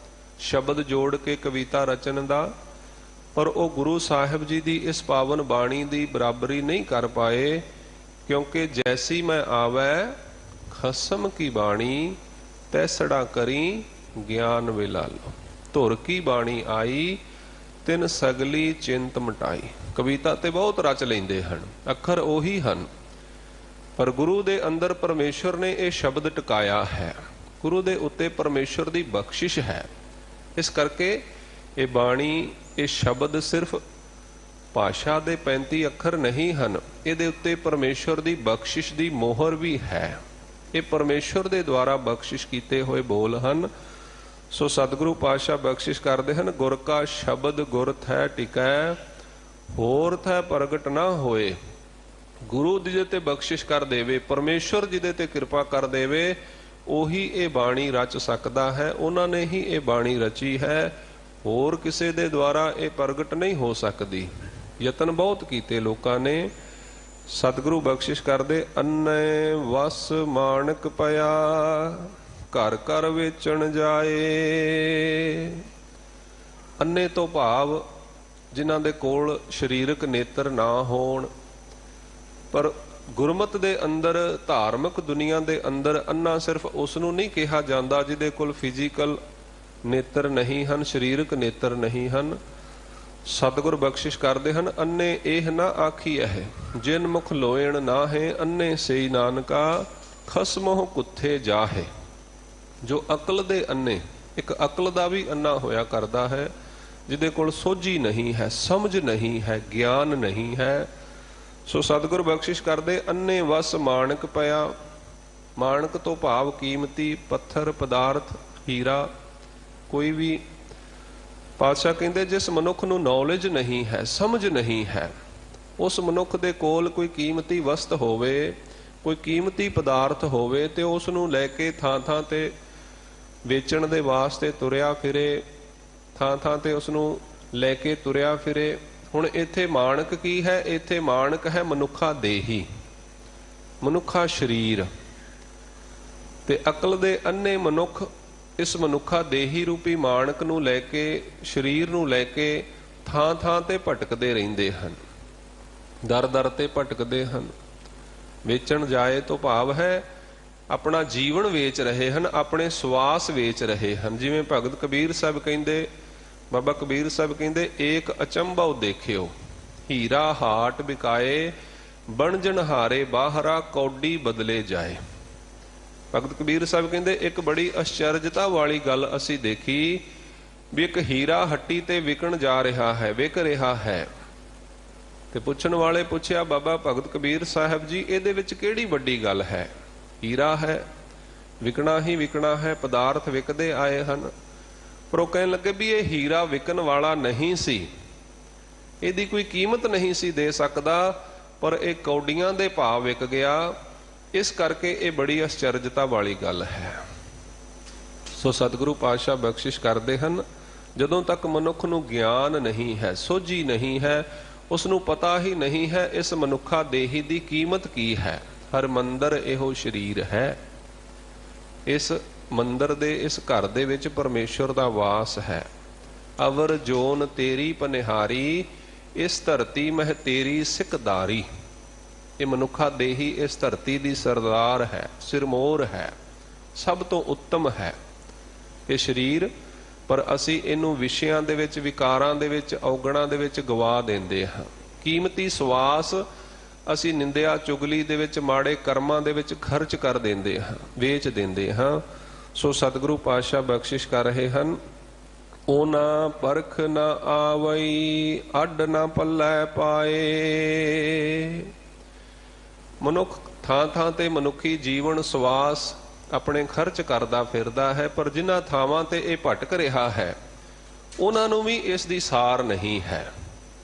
ਸ਼ਬਦ ਜੋੜ ਕੇ ਕਵਿਤਾ ਰਚਨ ਦਾ, ਪਰ ਉਹ ਗੁਰੂ ਸਾਹਿਬ ਜੀ ਦੀ ਇਸ ਪਾਵਨ ਬਾਣੀ ਦੀ ਬਰਾਬਰੀ ਨਹੀਂ ਕਰ ਪਾਏ, ਕਿਉਂਕਿ ਜੈਸੀ ਮੈਂ ਆਵੈ ਖਸਮ ਕੀ ਬਾਣੀ, ਤੈਸੜਾ ਕਰੀ ਗਿਆਨ ਵਿਲਾਲੋ। ਧੁਰ ਕੀ ਬਾਣੀ ਆਈ, ਤਿਨ ਸਗਲੀ ਚਿੰਤ ਮਟਾਈ। ਕਵਿਤਾ ਤੇ ਬਹੁਤ ਰਚ ਲੈਂਦੇ ਹਨ, ਅੱਖਰ ਉਹੀ ਹਨ, ਪਰ ਗੁਰੂ ਦੇ ਅੰਦਰ ਪਰਮੇਸ਼ਰ ਨੇ ਇਹ ਸ਼ਬਦ ਟਿਕਾਇਆ ਹੈ। ਗੁਰੂ ਦੇ ਉੱਤੇ ਪਰਮੇਸ਼ਰ ਦੀ ਬਖਸ਼ਿਸ਼ ਹੈ। ਇਸ ਕਰਕੇ ਇਹ ਬਾਣੀ, ਇਹ ਸ਼ਬਦ ਸਿਰਫ ਭਾਸ਼ਾ ਦੇ 35 ਅੱਖਰ ਨਹੀਂ ਹਨ, ਇਹਦੇ ਉੱਤੇ ਪਰਮੇਸ਼ਰ ਦੀ ਬਖਸ਼ਿਸ਼ ਦੀ ਮੋਹਰ ਵੀ ਹੈ। ਇਹ ਪਰਮੇਸ਼ਰ ਦੇ ਦੁਆਰਾ ਬਖਸ਼ਿਸ਼ ਕੀਤੇ ਹੋਏ ਬੋਲ ਹਨ। ਸੋ ਸਤਿਗੁਰੂ ਪਾਤਸ਼ਾਹ ਬਖਸ਼ਿਸ਼ ਕਰਦੇ ਹਨ, ਗੁਰ ਕਾ ਸ਼ਬਦ ਗੁਰ ਥੈ ਟਿਕੈ, ਹੋਰ ਥੈ ਪ੍ਰਗਟ ਨਾ ਹੋਏ। ਗੁਰੂ ਜਿਹਦੇ ਤੇ ਬਖਸ਼ਿਸ਼ ਕਰ ਦੇਵੇ, ਪਰਮੇਸ਼ਰ ਜਿਹਦੇ ਤੇ ਕਿਰਪਾ ਕਰ ਦੇਵੇ, ਉਹੀ ਇਹ ਬਾਣੀ ਰਚ ਸਕਦਾ ਹੈ। ਉਹਨਾਂ ਨੇ ਹੀ ਇਹ ਬਾਣੀ ਰਚੀ ਹੈ, ਹੋਰ ਕਿਸੇ ਦੇ ਦੁਆਰਾ ਇਹ ਪ੍ਰਗਟ ਨਹੀਂ ਹੋ ਸਕਦੀ। ਯਤਨ ਬਹੁਤ ਕੀਤੇ ਲੋਕਾਂ ਨੇ। ਸਤਿਗੁਰੂ ਬਖਸ਼ਿਸ਼ ਕਰਦੇ, ਅੰਨੇ ਵਸ ਮਾਣਕ ਪਿਆ, ਘਰ ਘਰ ਵੇਚਣ ਜਾਏ। ਅੰਨੇ ਤੋਂ ਭਾਵ ਜਿਨ੍ਹਾਂ ਦੇ ਕੋਲ ਸਰੀਰਕ ਨੇਤਰ ਨਾ ਹੋਣ, ਪਰ ਗੁਰਮਤ ਦੇ ਅੰਦਰ, ਧਾਰਮਿਕ ਦੁਨੀਆ ਦੇ ਅੰਦਰ ਅੰਨਾ ਸਿਰਫ ਉਸ ਨੂੰ ਨਹੀਂ ਕਿਹਾ ਜਾਂਦਾ ਜਿਹਦੇ ਕੋਲ ਫਿਜ਼ੀਕਲ ਨੇਤਰ ਨਹੀਂ ਹਨ, ਸਰੀਰਕ ਨੇਤਰ ਨਹੀਂ ਹਨ। ਸਤਿਗੁਰ ਬਖਸ਼ਿਸ਼ ਕਰਦੇ ਹਨ, ਅੰਨੇ ਇਹ ਨਾ ਆਖੀ ਹੈ ਜਿਨ ਮੁਖ ਲੋਇਣ ਨਾ ਹੈ, ਅੰਨੇ ਸਈ ਨਾਨਕਾ ਖਸਮੋਹ ਕੁੱਥੇ ਜਾਹੇ। ਜੋ ਅਕਲ ਦੇ ਅੰਨੇ, ਇੱਕ ਅਕਲ ਦਾ ਵੀ ਅੰਨਾ ਹੋਇਆ ਕਰਦਾ ਹੈ, ਜਿਹਦੇ ਕੋਲ ਸੋਝੀ ਨਹੀਂ ਹੈ, ਸਮਝ ਨਹੀਂ ਹੈ, ਗਿਆਨ ਨਹੀਂ ਹੈ। ਸੋ ਸਤਿਗੁਰ ਬਖਸ਼ਿਸ਼ ਕਰਦੇ, ਅੰਨੇ ਵਸ ਮਾਣਕ ਪਿਆ। ਮਾਣਕ ਤੋਂ ਭਾਵ ਕੀਮਤੀ ਪੱਥਰ, ਪਦਾਰਥ, ਹੀਰਾ, ਕੋਈ ਵੀ। ਪਾਤਸ਼ਾਹ ਕਹਿੰਦੇ ਜਿਸ ਮਨੁੱਖ ਨੂੰ ਨੌਲੇਜ ਨਹੀਂ ਹੈ, ਸਮਝ ਨਹੀਂ ਹੈ, ਉਸ ਮਨੁੱਖ ਦੇ ਕੋਲ ਕੋਈ ਕੀਮਤੀ ਵਸਤ ਹੋਵੇ, ਕੋਈ ਕੀਮਤੀ ਪਦਾਰਥ ਹੋਵੇ ਤੇ ਉਸ ਨੂੰ ਲੈ ਕੇ ਥਾਂ ਥਾਂ ਤੇ ਵੇਚਣ ਦੇ ਵਾਸਤੇ ਤੁਰਿਆ ਫਿਰੇ, ਥਾਂ ਥਾਂ ਤੇ ਉਸ ਨੂੰ ਲੈ ਕੇ ਤੁਰਿਆ ਫਿਰੇ। ਹੁਣ ਇੱਥੇ ਮਾਣਕ ਕੀ ਹੈ? ਇੱਥੇ ਮਾਣਕ ਹੈ ਮਨੁੱਖਾ ਦੇਹੀ, ਮਨੁੱਖਾ ਸਰੀਰ। ਤੇ ਅਕਲ ਦੇ ਅੰਨੇ ਮਨੁੱਖ ਇਸ ਮਨੁੱਖਾ ਦੇਹੀ ਰੂਪੀ ਮਾਣਕ ਨੂੰ ਲੈ ਕੇ, ਸਰੀਰ ਨੂੰ ਲੈ ਕੇ ਥਾਂ ਥਾਂ ਤੇ ਭਟਕਦੇ ਰਹਿੰਦੇ ਹਨ, ਦਰ ਦਰ ਤੇ ਭਟਕਦੇ ਹਨ। ਵੇਚਣ ਜਾਏ ਤੋਂ ਭਾਵ ਹੈ ਆਪਣਾ ਜੀਵਨ ਵੇਚ ਰਹੇ ਹਨ, ਆਪਣੇ ਸਵਾਸ ਵੇਚ ਰਹੇ ਹਨ। ਜਿਵੇਂ ਭਗਤ ਕਬੀਰ ਸਾਹਿਬ ਕਹਿੰਦੇ, ਬਾਬਾ ਕਬੀਰ ਸਾਹਿਬ ਕਹਿੰਦੇ, ਏਕ ਅਚੰਭਵ ਦੇਖਿਓ ਹੀਰਾ ਹਾਟ ਬਿਕਾਏ, ਬਣਜਣ ਹਾਰੇ ਬਾਹਰਾ ਕੌਡੀ ਬਦਲੇ ਜਾਏ। ਭਗਤ ਕਬੀਰ ਸਾਹਿਬ ਕਹਿੰਦੇ ਇੱਕ ਬੜੀ ਅਚਰਜਤਾ ਵਾਲੀ ਗੱਲ ਅਸੀਂ ਦੇਖੀ ਵੀ ਇੱਕ ਹੀਰਾ ਹੱਟੀ ਤੇ ਵਿਕਣ ਜਾ ਰਿਹਾ ਹੈ, ਵਿਕ ਰਿਹਾ ਹੈ। ਤੇ ਪੁੱਛਣ ਵਾਲੇ ਪੁੱਛਿਆ, ਬਾਬਾ ਭਗਤ ਕਬੀਰ ਸਾਹਿਬ ਜੀ ਇਹਦੇ ਵਿੱਚ ਕਿਹੜੀ ਵੱਡੀ ਗੱਲ ਹੈ? ਹੀਰਾ ਹੈ, ਵਿਕਣਾ ਹੀ ਵਿਕਣਾ ਹੈ, ਪਦਾਰਥ ਵਿਕਦੇ ਆਏ ਹਨ। ਪਰ ਉਹ ਕਹਿਣ ਲੱਗੇ ਵੀ ਇਹ ਹੀਰਾ ਵਿਕਣ ਵਾਲਾ ਨਹੀਂ ਸੀ, ਇਹਦੀ ਕੋਈ ਕੀਮਤ ਨਹੀਂ ਸੀ ਦੇ ਸਕਦਾ, ਪਰ ਇਹ ਕੌਡੀਆਂ ਦੇ ਭਾਅ ਵਿਕ ਗਿਆ। ਇਸ ਕਰਕੇ ਇਹ ਬੜੀ ਅਚਰਜਤਾ ਵਾਲੀ ਗੱਲ ਹੈ। ਸੋ ਸਤਿਗੁਰੂ ਪਾਤਸ਼ਾਹ ਬਖਸ਼ਿਸ਼ ਕਰਦੇ ਹਨ, ਜਦੋਂ ਤੱਕ ਮਨੁੱਖ ਨੂੰ ਗਿਆਨ ਨਹੀਂ ਹੈ, ਸੋਝੀ ਨਹੀਂ ਹੈ, ਉਸ ਨੂੰ ਪਤਾ ਹੀ ਨਹੀਂ ਹੈ ਇਸ ਮਨੁੱਖਾ ਦੇਹੀ ਦੀ ਕੀਮਤ ਕੀ ਹੈ। ਹਰ ਮੰਦਰ ਇਹੋ ਸਰੀਰ ਹੈ। ਇਸ ਮੰਦਰ ਦੇ, ਇਸ ਘਰ ਦੇ ਵਿੱਚ ਪਰਮੇਸ਼ਵਰ ਦਾ ਵਾਸ ਹੈ। ਅਵਰ ਜੋਨ ਤੇਰੀ ਪਨਿਹਾਰੀ, ਇਸ ਧਰਤੀ ਮਹਿ ਤੇਰੀ ਸਿਕਦਾਰੀ। ਇਹ ਮਨੁੱਖਾ ਦੇਹੀ ਇਸ ਧਰਤੀ ਦੀ ਸਰਦਾਰ ਹੈ, ਸਿਰਮੌਰ ਹੈ, ਸਭ ਤੋਂ ਉੱਤਮ ਹੈ ਇਹ ਸਰੀਰ। ਪਰ ਅਸੀਂ ਇਹਨੂੰ ਵਿਸ਼ਿਆਂ ਦੇ ਵਿੱਚ, ਵਿਕਾਰਾਂ ਦੇ ਵਿੱਚ, ਔਗਣਾਂ ਦੇ ਵਿੱਚ ਗਵਾ ਦਿੰਦੇ ਹਾਂ। ਕੀਮਤੀ ਸਵਾਸ ਅਸੀਂ ਨਿੰਦਿਆ ਚੁਗਲੀ ਦੇ ਵਿੱਚ, ਮਾੜੇ ਕਰਮਾਂ ਦੇ ਵਿੱਚ ਖਰਚ ਕਰ ਦਿੰਦੇ ਹਾਂ, ਵੇਚ ਦਿੰਦੇ ਹਾਂ। ਸੋ ਸਤਿਗੁਰੂ ਪਾਤਸ਼ਾਹ ਬਖਸ਼ਿਸ਼ ਕਰ ਰਹੇ ਹਨ, ਉਹ ਨਾ ਪਰਖ ਨਾ ਆਵਈ, ਅੱਡ ਨਾ ਪੱਲੇ ਪਾਏ। ਮਨੁੱਖ ਥਾਂ ਥਾਂ ਤੇ ਮਨੁੱਖੀ ਜੀਵਨ ਸਵਾਸ ਆਪਣੇ ਖਰਚ ਕਰਦਾ ਫਿਰਦਾ ਹੈ, ਪਰ ਜਿਨ੍ਹਾਂ ਥਾਵਾਂ ਤੇ ਇਹ ਭਟਕ ਰਿਹਾ ਹੈ ਉਹਨਾਂ ਨੂੰ ਵੀ ਇਸ ਦੀ ਸਾਰ ਨਹੀਂ ਹੈ।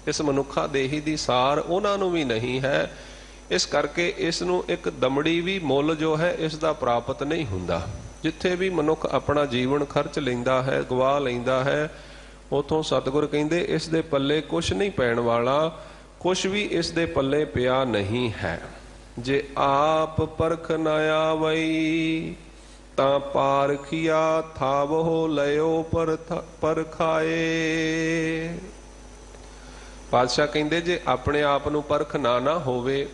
ਇਸ ਮਨੁੱਖਾ ਦੇਹੀ ਦੀ ਸਾਰ ਉਹਨਾਂ ਨੂੰ ਵੀ ਨਹੀਂ ਹੈ। ਇਸ ਕਰਕੇ ਇਸ ਨੂੰ ਇੱਕ ਦਮੜੀ ਵੀ ਮੁੱਲ ਜੋ ਹੈ ਇਸ ਦਾ ਪ੍ਰਾਪਤ ਨਹੀਂ ਹੁੰਦਾ। ਜਿੱਥੇ ਵੀ ਮਨੁੱਖ ਆਪਣਾ ਜੀਵਨ ਖਰਚ ਲੈਂਦਾ ਹੈ, ਗਵਾ ਲੈਂਦਾ ਹੈ, ਉਥੋਂ ਸਤਿਗੁਰ ਕਹਿੰਦੇ ਇਸ ਦੇ ਪੱਲੇ ਕੁਛ ਨਹੀਂ ਪੈਣ ਵਾਲਾ, ਕੁਛ ਵੀ ਇਸ ਦੇ ਪੱਲੇ ਪਿਆ ਨਹੀਂ ਹੈ। ਜੇ ਆਪ ਪਰਖ ਨਾ ਆਵਈ, ਤਾਂ ਪਾਰਖੀਆ ਥਾਵੋ ਲਿਓ ਪਰਖਾਏ। ਪਾਤਸ਼ਾਹ ਕਹਿੰਦੇ ਜੇ ਆਪਣੇ ਆਪ ਨੂੰ ਪਰਖ ਨਾ ਹੋਵੇ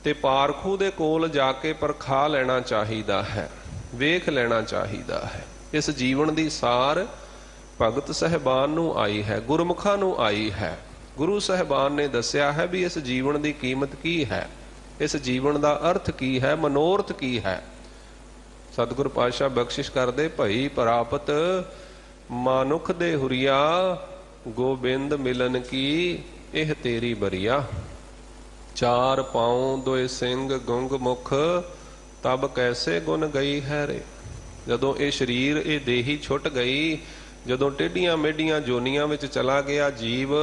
ਤੇ ਪਾਰਖੂ ਦੇ ਕੋਲ ਜਾ ਕੇ ਪਰਖਾ ਲੈਣਾ ਚਾਹੀਦਾ ਹੈ, ਵੇਖ ਲੈਣਾ ਚਾਹੀਦਾ ਹੈ। ਇਸ ਜੀਵਨ ਦੀ ਸਾਰ ਭਗਤ ਸਹਿਬਾਨ ਨੂੰ ਆਈ ਹੈ, ਗੁਰਮੁਖਾਂ ਨੂੰ ਆਈ ਹੈ। ਗੁਰੂ ਸਹਿਬਾਨ ਨੇ ਦੱਸਿਆ ਹੈ ਵੀ ਇਸ ਜੀਵਨ ਦੀ ਕੀਮਤ ਕੀ ਹੈ, ਇਸ ਜੀਵਨ ਦਾ ਅਰਥ ਕੀ ਹੈ, ਮਨੋਰਥ ਕੀ ਹੈ। ਸਤਿਗੁਰ ਪਾਤਸ਼ਾਹ ਬਖਸ਼ਿਸ਼ ਕਰਦੇ, ਭਈ ਪ੍ਰਾਪਤ ਮਾਨੁਖ ਦੇ ਹੁਰੀਆ, ਗੋਬਿੰਦ ਮਿਲਨ ਕੀ ਇਹ ਤੇਰੀ ਬਰੀਆ। ਚਾਰ ਪਾਉ ਦੋਏ ਸਿੰਘ ਗੁੰਗ ਮੁਖ, ਤਬ ਕੈਸੇ ਗੁਣ ਗਈ ਹੈ ਰੇ। ਜਦੋਂ ਇਹ ਸਰੀਰ, ਇਹ ਦੇਹੀ ਛੁੱਟ ਗਈ, ਜਦੋਂ ਟੇਢੀਆਂ ਮੇਢੀਆਂ ਜੋਨੀਆਂ ਵਿੱਚ ਚਲਾ ਗਿਆ ਜੀਵ,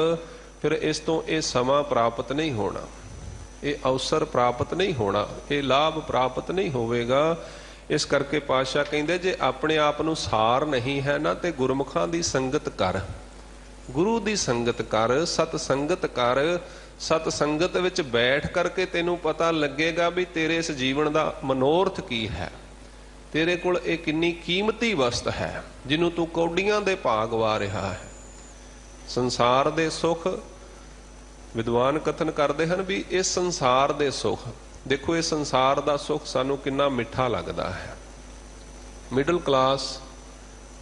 ਫਿਰ ਇਸ ਤੋਂ ਇਹ ਸਮਾਂ ਪ੍ਰਾਪਤ ਨਹੀਂ ਹੋਣਾ, ਇਹ ਅਵਸਰ ਪ੍ਰਾਪਤ ਨਹੀਂ ਹੋਣਾ, ਇਹ ਲਾਭ ਪ੍ਰਾਪਤ ਨਹੀਂ ਹੋਵੇਗਾ। ਇਸ ਕਰਕੇ ਪਾਤਸ਼ਾਹ ਕਹਿੰਦੇ ਜੇ ਆਪਣੇ ਆਪ ਨੂੰ ਸਾਰ ਨਹੀਂ ਹੈ ਨਾ, ਤੇ ਗੁਰਮੁਖਾਂ ਦੀ ਸੰਗਤ ਕਰ, ਗੁਰੂ ਦੀ ਸੰਗਤ ਕਰ, ਸਤ ਸੰਗਤ ਕਰ। ਸਤ ਸੰਗਤ ਵਿੱਚ ਬੈਠ ਕਰਕੇ ਤੈਨੂੰ ਪਤਾ ਲੱਗੇਗਾ ਵੀ ਤੇਰੇ ਇਸ ਜੀਵਨ ਦਾ ਮਨੋਰਥ ਕੀ ਹੈ, ਤੇਰੇ ਕੋਲ ਇਹ ਕਿੰਨੀ ਕੀਮਤੀ ਵਸਤ ਹੈ ਜਿਹਨੂੰ ਤੂੰ ਕੌਡੀਆਂ ਦੇ ਭਾਅ ਗਵਾ ਰਿਹਾ ਹੈ। ਸੰਸਾਰ ਦੇ ਸੁੱਖ, ਵਿਦਵਾਨ ਕਥਨ ਕਰਦੇ ਹਨ ਵੀ ਇਹ ਸੰਸਾਰ ਦੇ ਸੁੱਖ, ਦੇਖੋ ਇਹ ਸੰਸਾਰ ਦਾ ਸੁੱਖ ਸਾਨੂੰ ਕਿੰਨਾ ਮਿੱਠਾ ਲੱਗਦਾ ਹੈ। ਮਿਡਲ ਕਲਾਸ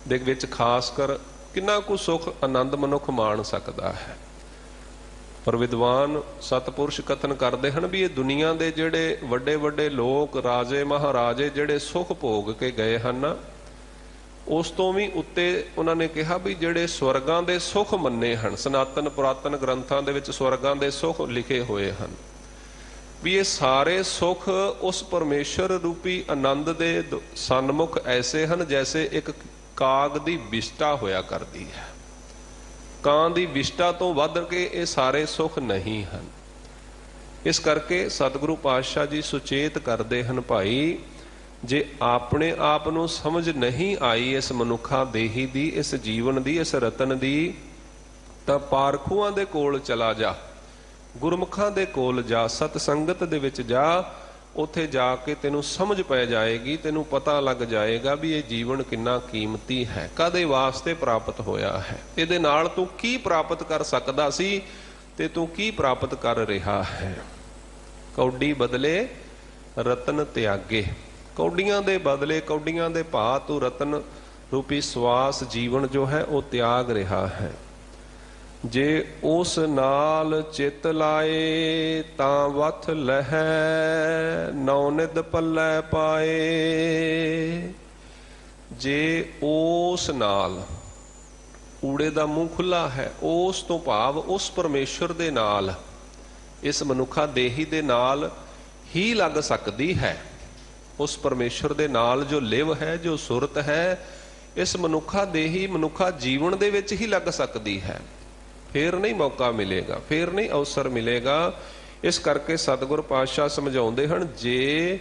ਦੇ ਵਿੱਚ ਖਾਸ ਕਰ ਕਿੰਨਾ ਕੁ ਸੁੱਖ ਆਨੰਦ ਮਨੁੱਖ ਮਾਣ ਸਕਦਾ ਹੈ। ਪਰ ਵਿਦਵਾਨ ਸਤਪੁਰਸ਼ ਕਥਨ ਕਰਦੇ ਹਨ ਵੀ ਇਹ ਦੁਨੀਆ ਦੇ ਜਿਹੜੇ ਵੱਡੇ ਵੱਡੇ ਲੋਕ, ਰਾਜੇ ਮਹਾਰਾਜੇ ਜਿਹੜੇ ਸੁੱਖ ਭੋਗ ਕੇ ਗਏ ਹਨ, ਉਸ ਤੋਂ ਵੀ ਉੱਤੇ ਉਹਨਾਂ ਨੇ ਕਿਹਾ ਵੀ ਜਿਹੜੇ ਸਵਰਗਾਂ ਦੇ ਸੁੱਖ ਮੰਨੇ ਹਨ, ਸਨਾਤਨ ਪੁਰਾਤਨ ਗ੍ਰੰਥਾਂ ਦੇ ਵਿੱਚ ਸਵਰਗਾਂ ਦੇ ਸੁੱਖ ਲਿਖੇ ਹੋਏ ਹਨ, ਵੀ ਇਹ ਸਾਰੇ ਸੁੱਖ ਉਸ ਪਰਮੇਸ਼ਰ ਰੂਪੀ ਆਨੰਦ ਦੇ ਸਨਮੁਖ ਐਸੇ ਹਨ ਜੈਸੇ ਇੱਕ ਕਾਗ ਦੀ ਵਿਸ਼ਟਾ ਹੋਇਆ ਕਰਦੀ ਹੈ। ਕਾਂ ਦੀ ਵਿਸ਼ਟਾ ਤੋਂ ਵੱਧ ਕੇ ਇਹ ਸਾਰੇ ਸੁੱਖ ਨਹੀਂ ਹਨ। ਇਸ ਕਰਕੇ ਸਤਿਗੁਰੂ ਪਾਤਸ਼ਾਹ ਜੀ ਸੁਚੇਤ ਕਰਦੇ ਹਨ, ਭਾਈ ਜੇ ਆਪਣੇ ਆਪ ਨੂੰ ਸਮਝ ਨਹੀਂ ਆਈ ਇਸ ਮਨੁੱਖਾ ਦੇਹੀ ਦੀ, ਇਸ ਜੀਵਨ ਦੀ, ਇਸ ਰਤਨ ਦੀ, ਤਾਂ ਪਾਰਖੂਆਂ ਦੇ ਕੋਲ ਚਲਾ ਜਾ, ਗੁਰਮੁਖਾਂ ਦੇ ਕੋਲ ਜਾ, ਸਤ ਸੰਗਤ ਦੇ ਵਿੱਚ ਜਾ। ਉੱਥੇ ਜਾ ਕੇ ਤੈਨੂੰ ਸਮਝ ਪੈ ਜਾਏਗੀ, ਤੈਨੂੰ ਪਤਾ ਲੱਗ ਜਾਏਗਾ ਵੀ ਇਹ ਜੀਵਨ ਕਿੰਨਾ ਕੀਮਤੀ ਹੈ, ਕਾਹਦੇ ਵਾਸਤੇ ਪ੍ਰਾਪਤ ਹੋਇਆ ਹੈ, ਇਹਦੇ ਨਾਲ ਤੂੰ ਕੀ ਪ੍ਰਾਪਤ ਕਰ ਸਕਦਾ ਸੀ ਤੇ ਤੂੰ ਕੀ ਪ੍ਰਾਪਤ ਕਰ ਰਿਹਾ ਹੈ। ਕੌਡੀ ਬਦਲੇ ਰਤਨ ਤਿਆਗੇ, ਕੌਡੀਆਂ ਦੇ ਬਦਲੇ, ਕੌਡੀਆਂ ਦੇ ਭਾਅ ਤੂੰ ਰਤਨ ਰੂਪੀ ਸਵਾਸ ਜੀਵਨ ਜੋ ਹੈ ਉਹ ਤਿਆਗ ਰਿਹਾ ਹੈ। ਜੇ ਉਸ ਨਾਲ ਚਿਤ ਲਾਏ ਤਾਂ ਵਥ ਲਹੈ, ਨੌ ਨਿਧ ਪੱਲੇ ਪਾਏ। ਜੇ ਉਸ ਨਾਲ, ਊੜੇ ਦਾ ਮੂੰਹ ਖੁੱਲਾ ਹੈ, ਉਸ ਤੋਂ ਭਾਵ ਉਸ ਪਰਮੇਸ਼ਰ ਦੇ ਨਾਲ, ਇਸ ਮਨੁੱਖਾ ਦੇਹੀ ਦੇ ਨਾਲ ਹੀ ਲੱਗ ਸਕਦੀ ਹੈ। ਉਸ ਪਰਮੇਸ਼ਰ ਦੇ ਨਾਲ ਜੋ ਲਿਵ ਹੈ, ਜੋ ਸੁਰਤ ਹੈ, ਇਸ ਮਨੁੱਖਾ ਦੇਹੀ, ਮਨੁੱਖਾ ਜੀਵਨ ਦੇ ਵਿੱਚ ਹੀ ਲੱਗ ਸਕਦੀ ਹੈ। ਫੇਰ ਨਹੀਂ ਮੌਕਾ ਮਿਲੇਗਾ, ਫੇਰ ਨਹੀਂ ਅਵਸਰ ਮਿਲੇਗਾ। ਇਸ ਕਰਕੇ ਸਤਿਗੁਰ ਪਾਤਸ਼ਾਹ ਸਮਝਾਉਂਦੇ ਹਨ, ਜੇ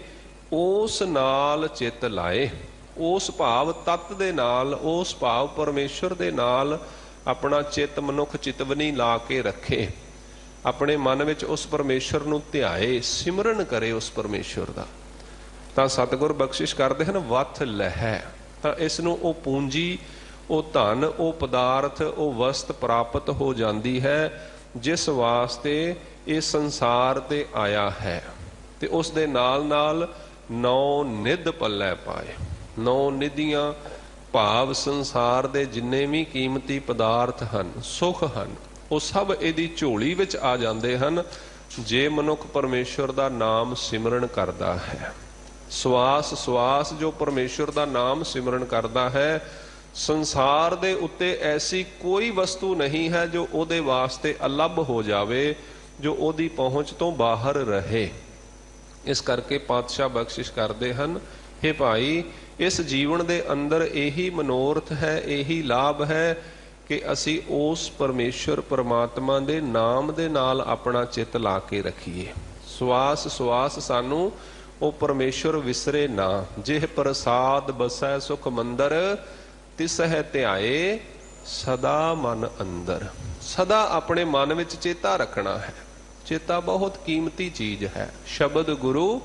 ਉਸ ਨਾਲ ਚਿੱਤ ਲਾਏ, ਉਸ ਭਾਵ ਤੱਤ ਦੇ ਨਾਲ, ਉਸ ਭਾਵ ਪਰਮੇਸ਼ਰ ਦੇ ਨਾਲ ਆਪਣਾ ਚਿੱਤ ਮਨੁੱਖ ਚਿਤਵਨੀ ਲਾ ਕੇ ਰੱਖੇ, ਆਪਣੇ ਮਨ ਵਿੱਚ ਉਸ ਪਰਮੇਸ਼ਰ ਨੂੰ ਧਿਆਏ, ਸਿਮਰਨ ਕਰੇ ਉਸ ਪਰਮੇਸ਼ਰ ਦਾ, ਤਾਂ ਸਤਿਗੁਰ ਬਖਸ਼ਿਸ਼ ਕਰਦੇ ਹਨ ਵਥ ਲਹੈ। ਤਾਂ ਇਸ ਨੂੰ ਉਹ ਪੂੰਜੀ, ਉਹ ਧਨ, ਉਹ ਪਦਾਰਥ, ਉਹ ਵਸਤ ਪ੍ਰਾਪਤ ਹੋ ਜਾਂਦੀ ਹੈ ਜਿਸ ਵਾਸਤੇ ਇਹ ਸੰਸਾਰ ਤੇ ਆਇਆ ਹੈ। ਤੇ ਉਸ ਦੇ ਨਾਲ ਨਾਲ ਨੌ ਨਿਧ ਪੱਲੇ ਪਾਏ, ਨੌ ਨਿਧੀਆਂ ਭਾਵ ਸੰਸਾਰ ਦੇ ਜਿੰਨੇ ਵੀ ਕੀਮਤੀ ਪਦਾਰਥ ਹਨ, ਸੁੱਖ ਹਨ, ਉਹ ਸਭ ਇਹਦੀ ਝੋਲੀ ਵਿੱਚ ਆ ਜਾਂਦੇ ਹਨ ਜੇ ਮਨੁੱਖ ਪਰਮੇਸ਼ਰ ਦਾ ਨਾਮ ਸਿਮਰਨ ਕਰਦਾ ਹੈ। ਸਵਾਸ ਸਵਾਸ ਜੋ ਪਰਮੇਸ਼ਰ ਦਾ ਨਾਮ ਸਿਮਰਨ ਕਰਦਾ ਹੈ, ਸੰਸਾਰ ਦੇ ਉੱਤੇ ਐਸੀ ਕੋਈ ਵਸਤੂ ਨਹੀਂ ਹੈ ਜੋ ਉਹਦੇ ਵਾਸਤੇ ਅਲੱਭ ਹੋ ਜਾਵੇ, ਜੋ ਉਹਦੀ ਪਹੁੰਚ ਤੋਂ ਬਾਹਰ ਰਹੇ। ਇਸ ਕਰਕੇ ਪਾਤਸ਼ਾਹ ਬਖਸ਼ਿਸ਼ ਕਰਦੇ ਹਨ, ਹੇ ਭਾਈ ਇਸ ਜੀਵਨ ਦੇ ਅੰਦਰ ਇਹੀ ਮਨੋਰਥ ਹੈ, ਇਹੀ ਲਾਭ ਹੈ ਕਿ ਅਸੀਂ ਉਸ ਪਰਮੇਸ਼ਰ ਪਰਮਾਤਮਾ ਦੇ ਨਾਮ ਦੇ ਨਾਲ ਆਪਣਾ ਚਿੱਤ ਲਾ ਕੇ ਰੱਖੀਏ। ਸਵਾਸ ਸਵਾਸ ਸਾਨੂੰ ਉਹ ਪਰਮੇਸ਼ਰ ਵਿਸਰੇ ਨਾ, ਜਿਹ ਪ੍ਰਸਾਦ ਬਸੈ ਸੁਖ ਮੰਦਰ, ਤਿਸਹਿ ਧਿਆਏ ਸਦਾ ਮਨ ਅੰਦਰ। ਸਦਾ ਆਪਣੇ ਮਨ ਵਿੱਚ ਚੇਤਾ ਰੱਖਣਾ ਹੈ। ਚੇਤਾ ਬਹੁਤ ਕੀਮਤੀ ਚੀਜ਼ ਹੈ। ਸ਼ਬਦ ਗੁਰੂ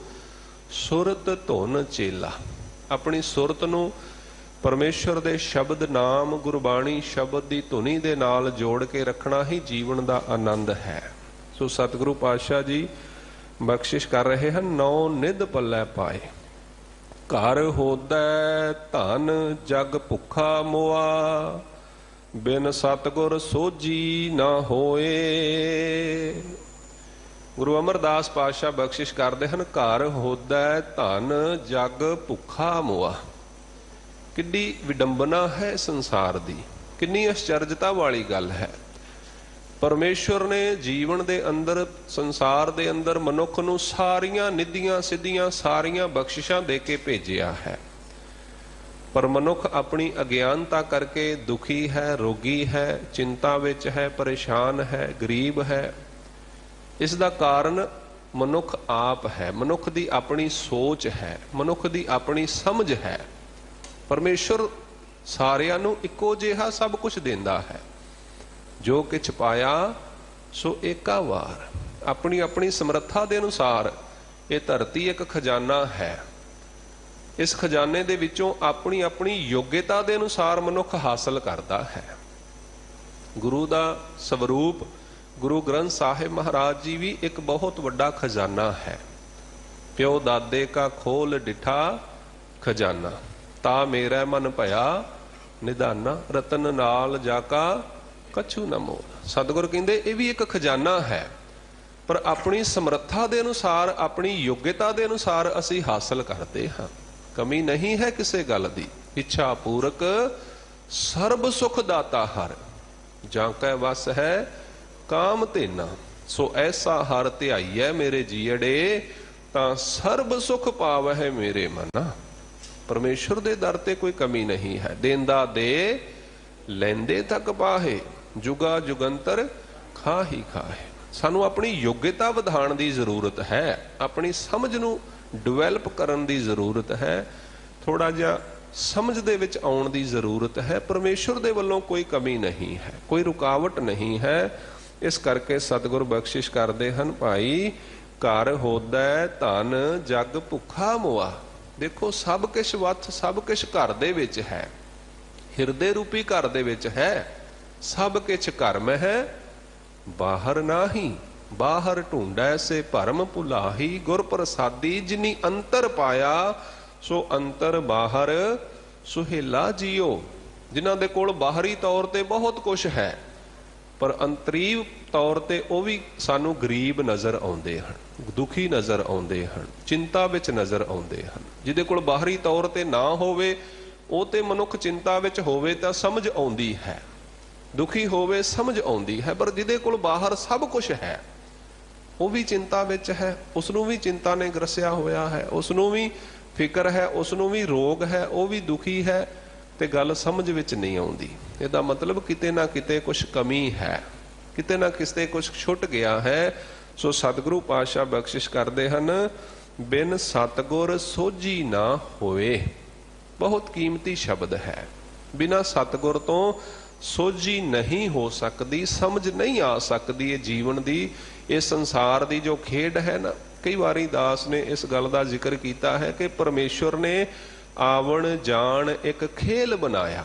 ਸੁਰਤ ਧੁਨ ਚੇਲਾ, ਆਪਣੀ ਸੁਰਤ ਨੂੰ ਪਰਮੇਸ਼ਰ ਦੇ ਸ਼ਬਦ ਨਾਮ ਗੁਰਬਾਣੀ ਸ਼ਬਦ ਦੀ ਧੁਨੀ ਦੇ ਨਾਲ ਜੋੜ ਕੇ ਰੱਖਣਾ ਹੀ ਜੀਵਨ ਦਾ ਆਨੰਦ ਹੈ। ਸੋ ਸਤਿਗੁਰੂ ਪਾਤਸ਼ਾਹ ਜੀ ਬਖਸ਼ਿਸ਼ ਕਰ ਰਹੇ ਹਨ, ਨੌ ਨਿਧ ਪੱਲੇ ਪਾਏ। ਘਰ ਹੋਦੈ ਧਨ ਜਗ ਭੁੱਖਾ ਮੁਆ, ਬਿਨ ਸਤਿਗੁਰ ਸੋਝੀ ਨਾ ਹੋਏ। ਗੁਰੂ ਅਮਰਦਾਸ ਪਾਤਸ਼ਾਹ ਬਖਸ਼ਿਸ਼ ਕਰਦੇ ਹਨ, ਘਰ ਹੋਦੈ ਧਨ ਜਗ ਭੁੱਖਾ ਮੁਆ। ਕਿੰਨੀ ਵਿਡੰਬਨਾ ਹੈ ਸੰਸਾਰ ਦੀ, ਕਿੰਨੀ ਅਚਰਜਤਾ ਵਾਲੀ ਗੱਲ ਹੈ। ਪਰਮੇਸ਼ਵਰ ਨੇ ਜੀਵਨ ਦੇ ਅੰਦਰ, ਸੰਸਾਰ ਦੇ ਅੰਦਰ ਮਨੁੱਖ ਨੂੰ ਸਾਰੀਆਂ ਨਿਧੀਆਂ ਸਿੱਧੀਆਂ ਸਾਰੀਆਂ ਬਖਸ਼ਿਸ਼ਾਂ ਦੇ ਕੇ ਭੇਜਿਆ ਹੈ, ਪਰ ਮਨੁੱਖ ਆਪਣੀ ਅਗਿਆਨਤਾ ਕਰਕੇ ਦੁਖੀ ਹੈ, ਰੋਗੀ ਹੈ, ਚਿੰਤਾ ਵਿੱਚ ਹੈ, ਪਰੇਸ਼ਾਨ ਹੈ, ਗਰੀਬ ਹੈ। ਇਸ ਦਾ ਕਾਰਨ ਮਨੁੱਖ ਆਪ ਹੈ, ਮਨੁੱਖ ਦੀ ਆਪਣੀ ਸੋਚ ਹੈ, ਮਨੁੱਖ ਦੀ ਆਪਣੀ ਸਮਝ ਹੈ। ਪਰਮੇਸ਼ਵਰ ਸਾਰਿਆਂ ਨੂੰ ਇੱਕੋ ਜਿਹਾ ਸਭ ਕੁਝ ਦਿੰਦਾ ਹੈ। ਜੋ ਕਿਛ ਪਾਇਆ ਸੋ ਏਕਾ ਵਾਰ, ਆਪਣੀ ਆਪਣੀ ਸਮਰੱਥਾ ਦੇ ਅਨੁਸਾਰ। ਇਹ ਧਰਤੀ ਇੱਕ ਖਜ਼ਾਨਾ ਹੈ, ਇਸ ਖਜ਼ਾਨੇ ਦੇ ਵਿੱਚੋਂ ਆਪਣੀ ਆਪਣੀ ਯੋਗਤਾ ਦੇ ਅਨੁਸਾਰ ਮਨੁੱਖ ਹਾਸਲ ਕਰਦਾ ਹੈ। ਗੁਰੂ ਦਾ ਸਵਰੂਪ ਗੁਰੂ ਗ੍ਰੰਥ ਸਾਹਿਬ ਮਹਾਰਾਜ ਜੀ ਵੀ ਇੱਕ ਬਹੁਤ ਵੱਡਾ ਖਜ਼ਾਨਾ ਹੈ। ਪਿਓ ਦਾਦੇ ਕਾ ਖੋਲ ਡਿਠਾ ਖਜ਼ਾਨਾ, ਤਾ ਮੇਰਾ ਮਨ ਭਇਆ ਨਿਧਾਨਾ, ਰਤਨ ਨਾਲ ਜਾ ਕਾ ਕਛੂ ਨਾ ਮੋਲ। ਸਤਿਗੁਰ ਕਹਿੰਦੇ ਇਹ ਵੀ ਇੱਕ ਖਜ਼ਾਨਾ ਹੈ, ਪਰ ਆਪਣੀ ਸਮਰੱਥਾ ਦੇ ਅਨੁਸਾਰ, ਆਪਣੀ ਯੋਗਤਾ ਦੇ ਅਨੁਸਾਰ ਅਸੀਂ ਹਾਸਲ ਕਰਦੇ ਹਾਂ। ਕਮੀ ਨਹੀਂ ਹੈ ਕਿਸੇ ਗੱਲ ਦੀ। ਇੱਛਾ ਪੂਰਕ ਸਰਬ ਸੁਖ ਦਾਤਾ ਹਰ, ਜਾਂ ਕੈ ਵਸ ਹੈ ਕਾਮ ਧੇਨਾ। ਸੋ ਐਸਾ ਹਰ ਧਿਆਈਐ ਮੇਰੇ ਜੀਅੜੇ, ਤਾਂ ਸਰਬ ਸੁਖ ਪਾਵਹਿ ਮੇਰੇ ਮਨਾ। ਪਰਮੇਸ਼ਰ ਦੇ ਦਰ ਤੇ ਕੋਈ ਕਮੀ ਨਹੀਂ ਹੈ। ਦੇਂਦਾ ਦੇ ਲੈਂਦੇ ਤੱਕ ਪਾਹੇ, ਜੁਗਾ ਜੁਗੰਤਰ ਖਾਹੀ ਖਾਹੇ। ਸਾਨੂੰ ਆਪਣੀ ਯੋਗਤਾ ਵਧਾਉਣ ਦੀ ਜ਼ਰੂਰਤ ਹੈ, ਆਪਣੀ ਸਮਝ ਨੂੰ ਡਿਵੈਲਪ ਕਰਨ ਦੀ ਜ਼ਰੂਰਤ ਹੈ, ਥੋੜਾ ਜਿਹਾ ਸਮਝ ਦੇ ਵਿੱਚ ਆਉਣ ਦੀ ਜ਼ਰੂਰਤ ਹੈ। ਪਰਮੇਸ਼ਰ ਦੇ ਵੱਲੋਂ ਕੋਈ ਕਮੀ ਨਹੀਂ ਹੈ, ਕੋਈ ਰੁਕਾਵਟ ਨਹੀਂ ਹੈ। ਇਸ ਕਰਕੇ ਸਤਿਗੁਰ ਬਖਸ਼ਿਸ਼ ਕਰਦੇ ਹਨ, ਭਾਈ ਘਰ ਹੋਦਾ ਧਨ ਜਗ ਭੁੱਖਾ ਮੁਆ। ਦੇਖੋ ਸਭ ਕੁਛ ਵਥ, ਸਭ ਕੁਛ ਘਰ ਦੇ ਵਿੱਚ ਹੈ, ਹਿਰਦੇ ਰੂਪੀ ਘਰ ਦੇ ਵਿੱਚ ਹੈ। ਸਭ ਕੁਛ ਘਰ ਮੈਂ ਹੈ ਬਾਹਰ ਨਾਹੀ, ਬਾਹਰ ਢੂੰਡੈ ਸੇ ਭਰਮ ਭੁਲਾਹੀ। ਗੁਰ ਪ੍ਰਸਾਦੀ ਜਿਨੀ ਅੰਤਰ ਪਾਇਆ, ਸੋ ਅੰਤਰ ਬਾਹਰ ਸੁਹੇਲਾ ਜੀਓ। ਜਿਨ੍ਹਾਂ ਦੇ ਕੋਲ ਬਾਹਰੀ ਤੌਰ ਤੇ ਬਹੁਤ ਕੁਛ ਹੈ, ਪਰ ਅੰਤਰੀਵ ਤੌਰ ਤੇ ਉਹ ਵੀ ਸਾਨੂੰ ਗਰੀਬ ਨਜ਼ਰ ਆਉਂਦੇ ਹਨ, ਦੁਖੀ ਨਜ਼ਰ ਆਉਂਦੇ ਹਨ, ਚਿੰਤਾ ਵਿੱਚ ਨਜ਼ਰ ਆਉਂਦੇ ਹਨ। ਜਿਹਦੇ ਕੋਲ ਬਾਹਰੀ ਤੌਰ ਤੇ ਨਾ ਹੋਵੇ, ਉਹ ਤੇ ਮਨੁੱਖ ਚਿੰਤਾ ਵਿੱਚ ਹੋਵੇ ਤਾਂ ਸਮਝ ਆਉਂਦੀ ਹੈ, ਦੁਖੀ ਹੋਵੇ ਸਮਝ ਆਉਂਦੀ ਹੈ। ਪਰ ਜਿਹਦੇ ਕੋਲ ਬਾਹਰ ਸਭ ਕੁਝ ਹੈ, ਉਹ ਵੀ ਚਿੰਤਾ ਵਿੱਚ ਹੈ, ਉਸ ਨੂੰ ਵੀ ਚਿੰਤਾ ਨੇ ਗ੍ਰਸਿਆ ਹੋਇਆ ਹੈ, ਉਸ ਨੂੰ ਵੀ ਫਿਕਰ ਹੈ, ਉਸ ਨੂੰ ਵੀ ਰੋਗ ਹੈ, ਉਹ ਵੀ ਦੁਖੀ ਹੈ, ਤੇ ਗੱਲ ਸਮਝ ਵਿੱਚ ਨਹੀਂ ਆਉਂਦੀ। ਇਹਦਾ ਮਤਲਬ ਕਿਤੇ ਨਾ ਕਿਤੇ ਕੁਝ ਕਮੀ ਹੈ, ਕਿਤੇ ਨਾ ਕਿਤੇ ਕੁਝ ਛੁੱਟ ਗਿਆ ਹੈ। ਸੋ ਸਤਿਗੁਰੂ ਪਾਤਸ਼ਾਹ ਬਖਸ਼ਿਸ਼ ਕਰਦੇ ਹਨ, ਬਿਨ ਸਤਿਗੁਰ ਸੋਝੀ ਨਾ ਹੋਏ। ਬਹੁਤ ਕੀਮਤੀ ਸ਼ਬਦ ਹੈ। ਬਿਨਾਂ ਸਤਿਗੁਰ ਤੋਂ ਸੋਝੀ ਨਹੀਂ ਹੋ ਸਕਦੀ, ਸਮਝ ਨਹੀਂ ਆ ਸਕਦੀ ਇਹ ਜੀਵਨ ਦੀ, ਇਹ ਸੰਸਾਰ ਦੀ ਜੋ ਖੇਡ ਹੈ ਨਾ। ਕਈ ਵਾਰੀ ਦਾਸ ਨੇ ਇਸ ਗੱਲ ਦਾ ਜ਼ਿਕਰ ਕੀਤਾ ਹੈ ਕਿ ਪਰਮੇਸ਼ਵਰ ਨੇ ਆਵਣ ਜਾਣ ਇੱਕ ਖੇਲ ਬਣਾਇਆ,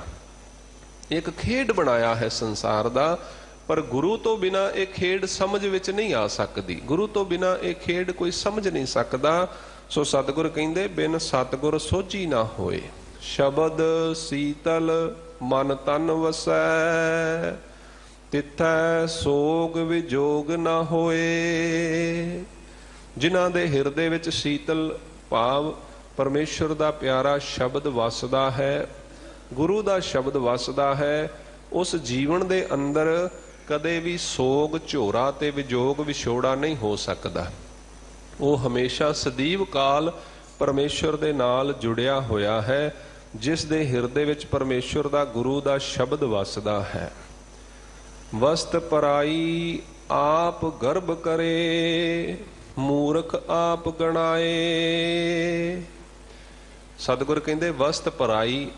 ਇੱਕ ਖੇਡ ਬਣਾਇਆ ਹੈ ਸੰਸਾਰ ਦਾ। ਪਰ ਗੁਰੂ ਤੋਂ ਬਿਨਾਂ ਇਹ ਖੇਡ ਸਮਝ ਵਿੱਚ ਨਹੀਂ ਆ ਸਕਦੀ, ਗੁਰੂ ਤੋਂ ਬਿਨਾਂ ਇਹ ਖੇਡ ਕੋਈ ਸਮਝ ਨਹੀਂ ਸਕਦਾ। ਸੋ ਸਤਿਗੁਰ ਕਹਿੰਦੇ, ਬਿਨ ਸਤਿਗੁਰ ਸੋਝੀ ਨਾ ਹੋਏ। ਸ਼ਬਦ ਸੀਤਲ ਮਨ ਤਨ ਵਸੈ, ਤਿਥੈ ਸੋਗ ਵਿਜੋਗ ਨਾ ਹੋਏ। ਜਿਨ੍ਹਾਂ ਦੇ ਹਿਰਦੇ ਵਿੱਚ ਸੀਤਲ ਭਾਵ ਪਰਮੇਸ਼ਰ ਦਾ ਪਿਆਰਾ ਸ਼ਬਦ ਵਸਦਾ ਹੈ, ਗੁਰੂ ਦਾ ਸ਼ਬਦ ਵਸਦਾ ਹੈ, ਉਸ ਜੀਵਨ ਦੇ ਅੰਦਰ ਕਦੇ ਵੀ ਸੋਗ ਝੋਰਾ ਤੇ ਵਿਜੋਗ ਵਿਛੋੜਾ ਨਹੀਂ ਹੋ ਸਕਦਾ। ਉਹ ਹਮੇਸ਼ਾ ਸਦੀਵ ਕਾਲ ਪਰਮੇਸ਼ਰ ਦੇ ਨਾਲ ਜੁੜਿਆ ਹੋਇਆ ਹੈ, ਜਿਸ ਦੇ ਹਿਰਦੇ ਵਿੱਚ ਪਰਮੇਸ਼ਰ ਦਾ ਗੁਰੂ ਦਾ ਸ਼ਬਦ ਵਸਦਾ ਹੈ। ਵਸਤ ਪਰਾਈ ਆਪ ਗਰਭ ਕਰੇ, ਮੂਰਖ ਆਪ ਗਣਾਏ। ਸਤਿਗੁਰ ਕਹਿੰਦੇ ਵਸਤ ਪਰਾਈ,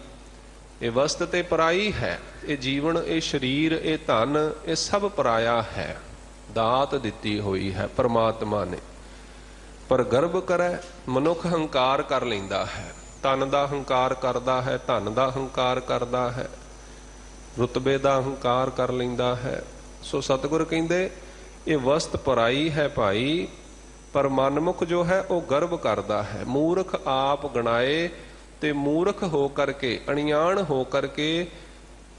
ਇਹ ਵਸਤ ਤੇ ਪਰਾਈ ਹੈ। ਇਹ ਜੀਵਨ, ਇਹ ਸਰੀਰ, ਇਹ ਧਨ, ਇਹ ਸਭ ਪਰਾਇਆ ਹੈ, ਦਾਤ ਦਿੱਤੀ ਹੋਈ ਹੈ ਪਰਮਾਤਮਾ ਨੇ। ਪਰ ਗਰਭ ਕਰੈ, ਮਨੁੱਖ ਹੰਕਾਰ ਕਰ ਲੈਂਦਾ ਹੈ, ਧਨ ਦਾ ਹੰਕਾਰ ਕਰਦਾ ਹੈ, ਧਨ ਦਾ ਹੰਕਾਰ ਕਰਦਾ ਹੈ, ਰੁਤਬੇ ਦਾ ਹੰਕਾਰ ਕਰ ਲੈਂਦਾ ਹੈ। ਸੋ ਸਤਿਗੁਰ ਕਹਿੰਦੇ ਇਹ ਵਸਤ ਪਰਾਈ ਹੈ ਭਾਈ, ਪਰ ਮਨਮੁਖ ਜੋ ਹੈ ਉਹ ਗਰਭ ਕਰਦਾ ਹੈ। ਮੂਰਖ ਆਪ ਗਣਾਏ, ਤੇ ਮੂਰਖ ਹੋ ਕਰਕੇ, ਅਣਿਆਣ ਹੋ ਕਰਕੇ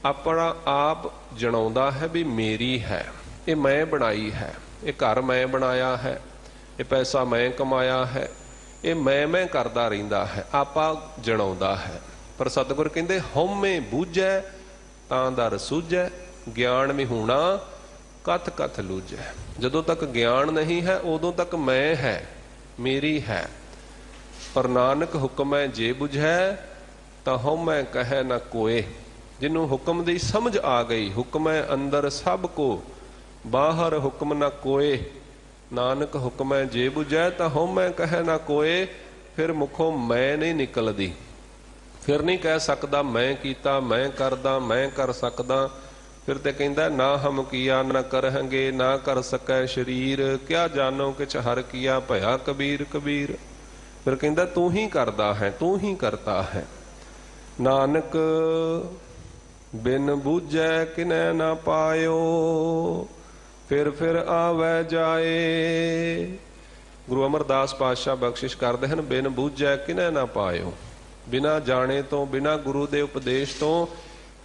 ਆਪਣਾ ਆਪ ਜਣਾਉਂਦਾ ਹੈ ਵੀ ਮੇਰੀ ਹੈ, ਇਹ ਮੈਂ ਬਣਾਈ ਹੈ, ਇਹ ਘਰ ਮੈਂ ਬਣਾਇਆ ਹੈ, ਇਹ ਪੈਸਾ ਮੈਂ ਕਮਾਇਆ ਹੈ, ਇਹ ਮੈਂ ਕਰਦਾ ਰਹਿੰਦਾ ਹੈ, ਆਪਾ ਜਣਾਉਂਦਾ ਹੈ। ਪਰ ਸਤਿਗੁਰ ਕਹਿੰਦੇ ਹਉਮੈ ਬੂਝੈ ਤਾਂ ਦਰ ਸੂਝੈ, ਗਿਆਨ ਵਿਹੂਣਾ ਕਥ ਕਥ ਲੂਝੈ। ਜਦੋਂ ਤੱਕ ਗਿਆਨ ਨਹੀਂ ਹੈ ਉਦੋਂ ਤੱਕ ਮੈਂ ਹੈ, ਮੇਰੀ ਹੈ। ਪਰ ਨਾਨਕ ਹੁਕਮੈ ਜੇ ਬੁਝੈ, ਤਾਂ ਹਉਮੈ ਕਹੈ ਨਾ ਕੋਏ। ਜਿਹਨੂੰ ਹੁਕਮ ਦੀ ਸਮਝ ਆ ਗਈ, ਹੁਕਮੈ ਅੰਦਰ ਸਭ ਕੋ, ਬਾਹਰ ਹੁਕਮ ਨਾ ਕੋਏ। ਨਾਨਕ ਹੁਕਮੈ ਜੇ ਬੁਝੈ, ਤਾਂ ਹਉਮੈ ਕਹੈ ਨਾ ਕੋਏ। ਫਿਰ ਮੁਖੋਂ ਮੈਂ ਨਹੀਂ ਨਿਕਲਦੀ, ਫਿਰ ਨਹੀਂ ਕਹਿ ਸਕਦਾ ਮੈਂ ਕੀਤਾ, ਮੈਂ ਕਰਦਾ, ਮੈਂ ਕਰ ਸਕਦਾ। ਫਿਰ ਤੇ ਕਹਿੰਦਾ ਨਾ ਹਮ ਕੀਆ ਨਾ ਕਰਹੰਗੇ, ਨਾ ਕਰ ਸਕੈ ਸ਼ਰੀਰ, ਕਿਆ ਜਾਨੋ ਕਿਛ ਹਰ ਕੀਆ ਭਇਆ ਕਬੀਰ ਕਬੀਰ। ਫਿਰ ਕਹਿੰਦਾ ਤੂੰ ਹੀ ਕਰਦਾ ਹੈ, ਤੂੰ ਹੀ ਕਰਤਾ ਹੈ। ਨਾਨਕ ਬਿਨ ਬੂਝੈ ਕਿਨੈ ਨਾ ਪਾਇਓ, ਫਿਰ ਆਵੈ ਜਾਏ। ਗੁਰੂ ਅਮਰਦਾਸ ਪਾਤਸ਼ਾਹ ਬਖਸ਼ਿਸ਼ ਕਰਦੇ ਹਨ, ਬਿਨ ਬੂਝੈ ਕਿਨੈ ਨਾ ਪਾਇਓ। ਬਿਨਾਂ ਜਾਣੇ ਤੋਂ, ਬਿਨਾਂ ਗੁਰੂ ਦੇ ਉਪਦੇਸ਼ ਤੋਂ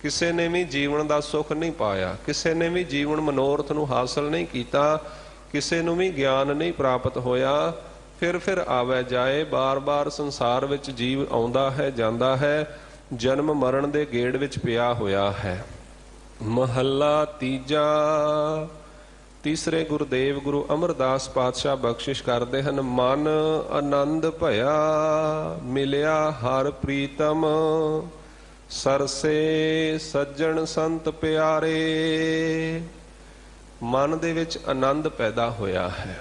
ਕਿਸੇ ਨੇ ਵੀ ਜੀਵਨ ਦਾ ਸੁੱਖ ਨਹੀਂ ਪਾਇਆ, ਕਿਸੇ ਨੇ ਵੀ ਜੀਵਨ ਮਨੋਰਥ ਨੂੰ ਹਾਸਲ ਨਹੀਂ ਕੀਤਾ, ਕਿਸੇ ਨੂੰ ਵੀ ਗਿਆਨ ਨਹੀਂ ਪ੍ਰਾਪਤ ਹੋਇਆ। ਫਿਰ ਆਵੈ ਜਾਏ, ਬਾਰ-ਬਾਰ ਸੰਸਾਰ ਵਿੱਚ ਜੀਵ ਆਉਂਦਾ ਹੈ, ਜਾਂਦਾ ਹੈ, ਜਨਮ ਮਰਨ ਦੇ ਗੇੜ ਵਿੱਚ ਪਿਆ ਹੋਇਆ ਹੈ। ਮਹੱਲਾ ਤੀਜਾ। ਤੀਸਰੇ ਗੁਰਦੇਵ ਗੁਰੂ ਅਮਰਦਾਸ ਪਾਤਸ਼ਾਹ ਬਖਸ਼ਿਸ਼ ਕਰਦੇ ਹਨ, ਮਨ ਆਨੰਦ ਭਇਆ ਮਿਲਿਆ ਹਰ ਪ੍ਰੀਤਮ, ਸਰਸੇ ਸੱਜਣ ਸੰਤ ਪਿਆਰੇ। ਮਨ ਦੇ ਵਿੱਚ ਆਨੰਦ ਪੈਦਾ ਹੋਇਆ ਹੈ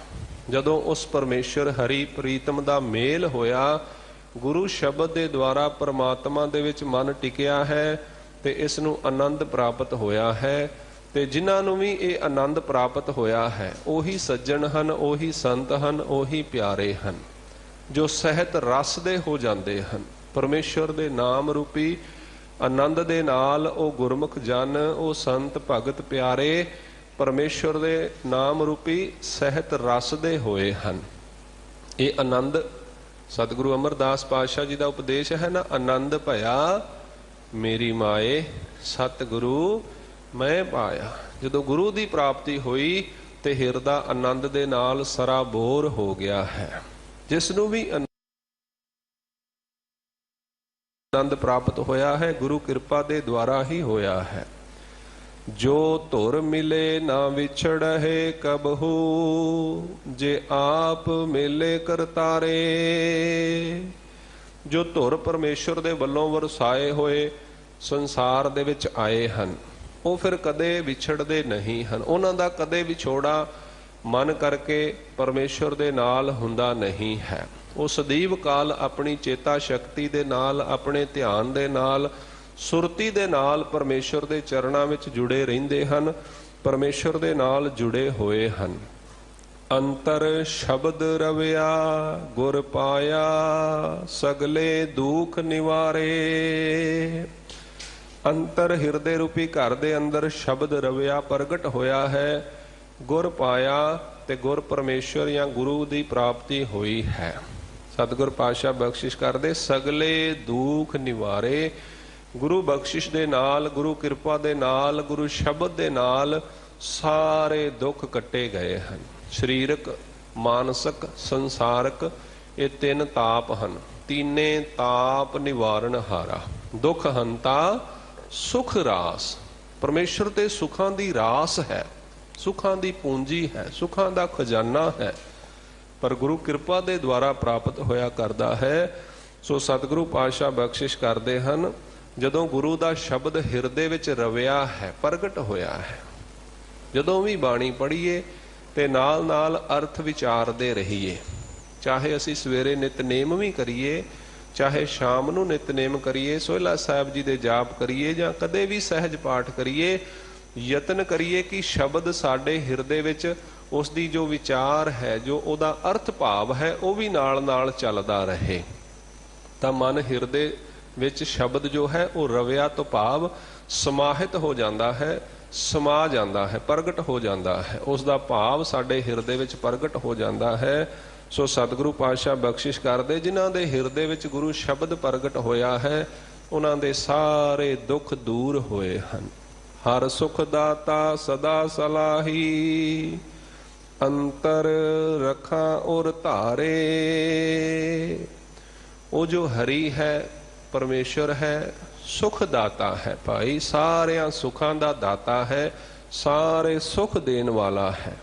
ਜਦੋਂ ਉਸ ਪਰਮੇਸ਼ਰ ਹਰੀ ਪ੍ਰੀਤਮ ਦਾ ਮੇਲ ਹੋਇਆ। ਗੁਰੂ ਸ਼ਬਦ ਦੇ ਦੁਆਰਾ ਪਰਮਾਤਮਾ ਦੇ ਵਿੱਚ ਮਨ ਟਿਕਿਆ ਹੈ ਤੇ ਇਸ ਨੂੰ ਆਨੰਦ ਪ੍ਰਾਪਤ ਹੋਇਆ ਹੈ। ਤੇ ਜਿਨ੍ਹਾਂ ਨੂੰ ਵੀ ਇਹ ਆਨੰਦ ਪ੍ਰਾਪਤ ਹੋਇਆ ਹੈ ਉਹੀ ਸੱਜਣ ਹਨ, ਉਹੀ ਸੰਤ ਹਨ, ਉਹੀ ਪਿਆਰੇ ਹਨ, ਜੋ ਸਹਿਤ ਰਸ ਦੇ ਹੋ ਜਾਂਦੇ ਹਨ। ਪਰਮੇਸ਼ਰ ਦੇ ਨਾਮ ਰੂਪੀ ਆਨੰਦ ਦੇ ਨਾਲ ਉਹ ਗੁਰਮੁਖ ਜਨ, ਉਹ ਸੰਤ ਭਗਤ ਪਿਆਰੇ ਪਰਮੇਸ਼ਰ ਦੇ ਨਾਮ ਰੂਪੀ ਸਹਿਤ ਰਸ ਦੇ ਹੋਏ ਹਨ। ਇਹ ਆਨੰਦ ਸਤਿਗੁਰੂ ਅਮਰਦਾਸ ਪਾਤਸ਼ਾਹ ਜੀ ਦਾ ਉਪਦੇਸ਼ ਹੈ ਨਾ, ਆਨੰਦ ਭਇਆ ਮੇਰੀ ਮਾਏ ਸਤਿਗੁਰੂ ਮੈਂ ਪਾਇਆ। ਜਦੋਂ ਗੁਰੂ ਦੀ ਪ੍ਰਾਪਤੀ ਹੋਈ ਤੇ ਹਿਰਦਾ ਆਨੰਦ ਦੇ ਨਾਲ ਸਰਾਬੋਰ ਹੋ ਗਿਆ ਹੈ। ਜਿਸ ਨੂੰ ਵੀ ਆਨੰਦ ਪ੍ਰਾਪਤ ਹੋਇਆ ਹੈ ਗੁਰੂ ਕਿਰਪਾ ਦੇ ਦੁਆਰਾ ਹੀ ਹੋਇਆ ਹੈ। ਜੋ ਧੁਰ ਮਿਲੇ ਨਾ ਵਿਛੜਹਿ ਕਬਹੂ, ਜੇ ਆਪ ਮਿਲੇ ਕਰਤਾਰੇ। ਜੋ ਧੁਰ ਪਰਮੇਸ਼ਰ ਦੇ ਵੱਲੋਂ ਵਰਸਾਏ ਹੋਏ ਸੰਸਾਰ ਦੇ ਵਿੱਚ ਆਏ ਹਨ ਉਹ ਫਿਰ ਕਦੇ ਵਿਛੜਦੇ ਨਹੀਂ ਹਨ। ਉਹਨਾਂ ਦਾ ਕਦੇ ਵਿਛੋੜਾ ਮਨ ਕਰਕੇ ਪਰਮੇਸ਼ਰ ਦੇ ਨਾਲ ਹੁੰਦਾ ਨਹੀਂ ਹੈ। ਉਹ ਸਦੀਵ ਕਾਲ ਆਪਣੀ ਚੇਤਾ ਸ਼ਕਤੀ ਦੇ ਨਾਲ, ਆਪਣੇ ਧਿਆਨ ਦੇ ਨਾਲ, ਸੁਰਤੀ ਦੇ ਨਾਲ ਪਰਮੇਸ਼ਰ ਦੇ ਚਰਨਾਂ ਵਿੱਚ ਜੁੜੇ ਰਹਿੰਦੇ ਹਨ, ਪਰਮੇਸ਼ਰ ਦੇ ਨਾਲ ਜੁੜੇ ਹੋਏ ਹਨ। ਅੰਤਰ ਸ਼ਬਦ ਰਵਿਆ ਗੁਰ ਪਾਇਆ, ਸਗਲੇ ਦੁਖ ਨਿਵਾਰੇ। ਅੰਤਰ ਹਿਰਦੇ ਰੂਪੀ ਘਰ ਦੇ ਅੰਦਰ ਸ਼ਬਦ ਰਵਿਆ ਪ੍ਰਗਟ ਹੋਇਆ ਹੈ, ਗੁਰ ਪਾਇਆ ਤੇ ਗੁਰ ਪਰਮੇਸ਼ਰ ਜਾਂ ਗੁਰੂ ਦੀ ਪ੍ਰਾਪਤੀ ਹੋਈ ਹੈ। ਸਤਿਗੁਰ ਪਾਤਸ਼ਾਹ ਬਖਸ਼ਿਸ਼ ਕਰਦੇ, ਸਗਲੇ ਦੁਖ ਨਿਵਾਰੇ। ਗੁਰੂ ਬਖਸ਼ਿਸ਼ ਦੇ ਨਾਲ, ਗੁਰੂ ਕਿਰਪਾ ਦੇ ਨਾਲ, ਗੁਰੂ ਸ਼ਬਦ ਦੇ ਨਾਲ ਸਾਰੇ ਦੁੱਖ ਕੱਟੇ ਗਏ ਹਨ। ਸਰੀਰਕ, ਮਾਨਸਿਕ, ਸੰਸਾਰਕ, ਇਹ ਤਿੰਨ ਤਾਪ ਹਨ। ਤੀਨੇ ਤਾਪ ਨਿਵਾਰਨ ਹਾਰਾ। ਦੁੱਖ ਹੰਤਾ ਸੁਖ ਰਾਸ। ਪਰਮੇਸ਼ਰ ਤੇ ਸੁਖਾਂ ਦੀ ਰਾਸ ਹੈ, ਸੁਖਾਂ ਦੀ ਪੂੰਜੀ ਹੈ, ਸੁਖਾਂ ਦਾ ਖਜ਼ਾਨਾ ਹੈ, ਪਰ ਗੁਰੂ ਕਿਰਪਾ ਦੇ ਦੁਆਰਾ ਪ੍ਰਾਪਤ ਹੋਇਆ ਕਰਦਾ ਹੈ। ਸੋ ਸਤਿਗੁਰੂ ਪਾਤਸ਼ਾਹ ਬਖਸ਼ਿਸ਼ ਕਰਦੇ ਹਨ, ਜਦੋਂ ਗੁਰੂ ਦਾ ਸ਼ਬਦ ਹਿਰਦੇ ਵਿੱਚ ਰਵਿਆ ਹੈ, ਪ੍ਰਗਟ ਹੋਇਆ ਹੈ, ਜਦੋਂ ਵੀ ਬਾਣੀ ਪੜ੍ਹੀਏ ਤੇ ਨਾਲ ਨਾਲ ਅਰਥ ਵਿਚਾਰਦੇ ਰਹੀਏ। ਚਾਹੇ ਅਸੀਂ ਸਵੇਰੇ ਨਿਤਨੇਮ ਵੀ ਕਰੀਏ, ਚਾਹੇ ਸ਼ਾਮ ਨੂੰ ਨਿਤਨੇਮ ਕਰੀਏ, ਸੋਹਿਲਾ ਸਾਹਿਬ ਜੀ ਦੇ ਜਾਪ ਕਰੀਏ, ਜਾਂ ਕਦੇ ਵੀ ਸਹਿਜ ਪਾਠ ਕਰੀਏ, ਯਤਨ ਕਰੀਏ ਕਿ ਸ਼ਬਦ ਸਾਡੇ ਹਿਰਦੇ ਵਿੱਚ ਉਸ ਦੀ ਜੋ ਵਿਚਾਰ ਹੈ, ਜੋ ਉਹਦਾ ਅਰਥ ਭਾਵ ਹੈ, ਉਹ ਵੀ ਨਾਲ ਨਾਲ ਚੱਲਦਾ ਰਹੇ। ਤਾਂ ਮਨ ਹਿਰਦੇ ਵਿੱਚ ਸ਼ਬਦ ਜੋ ਹੈ ਉਹ ਰਵਿਆ ਤੋਂ ਭਾਵ ਸਮਾਹਿਤ ਹੋ ਜਾਂਦਾ ਹੈ, ਸਮਾ ਜਾਂਦਾ ਹੈ, ਪ੍ਰਗਟ ਹੋ ਜਾਂਦਾ ਹੈ। ਉਸ ਦਾ ਭਾਵ ਸਾਡੇ ਹਿਰਦੇ ਵਿੱਚ ਪ੍ਰਗਟ ਹੋ ਜਾਂਦਾ ਹੈ। ਸੋ ਸਤਿਗੁਰੂ ਪਾਤਸ਼ਾਹ ਬਖਸ਼ਿਸ਼ ਕਰਦੇ, ਜਿਨ੍ਹਾਂ ਦੇ ਹਿਰਦੇ ਵਿੱਚ ਗੁਰੂ ਸ਼ਬਦ ਪ੍ਰਗਟ ਹੋਇਆ ਹੈ ਉਹਨਾਂ ਦੇ ਸਾਰੇ ਦੁੱਖ ਦੂਰ ਹੋਏ ਹਨ। ਹਰ ਸੁਖ ਦਾਤਾ ਸਦਾ ਸਲਾਹੀ, ਅੰਤਰ ਰਖਾਂ ਔਰ ਧਾਰੇ। ਉਹ ਜੋ ਹਰੀ ਹੈ, ਪਰਮੇਸ਼ਰ ਹੈ, ਸੁਖ ਦਾਤਾ ਹੈ ਭਾਈ, ਸਾਰਿਆਂ ਸੁਖਾਂ ਦਾ ਦਾਤਾ ਹੈ, ਸਾਰੇ ਸੁਖ ਦੇਣ ਵਾਲਾ ਹੈ।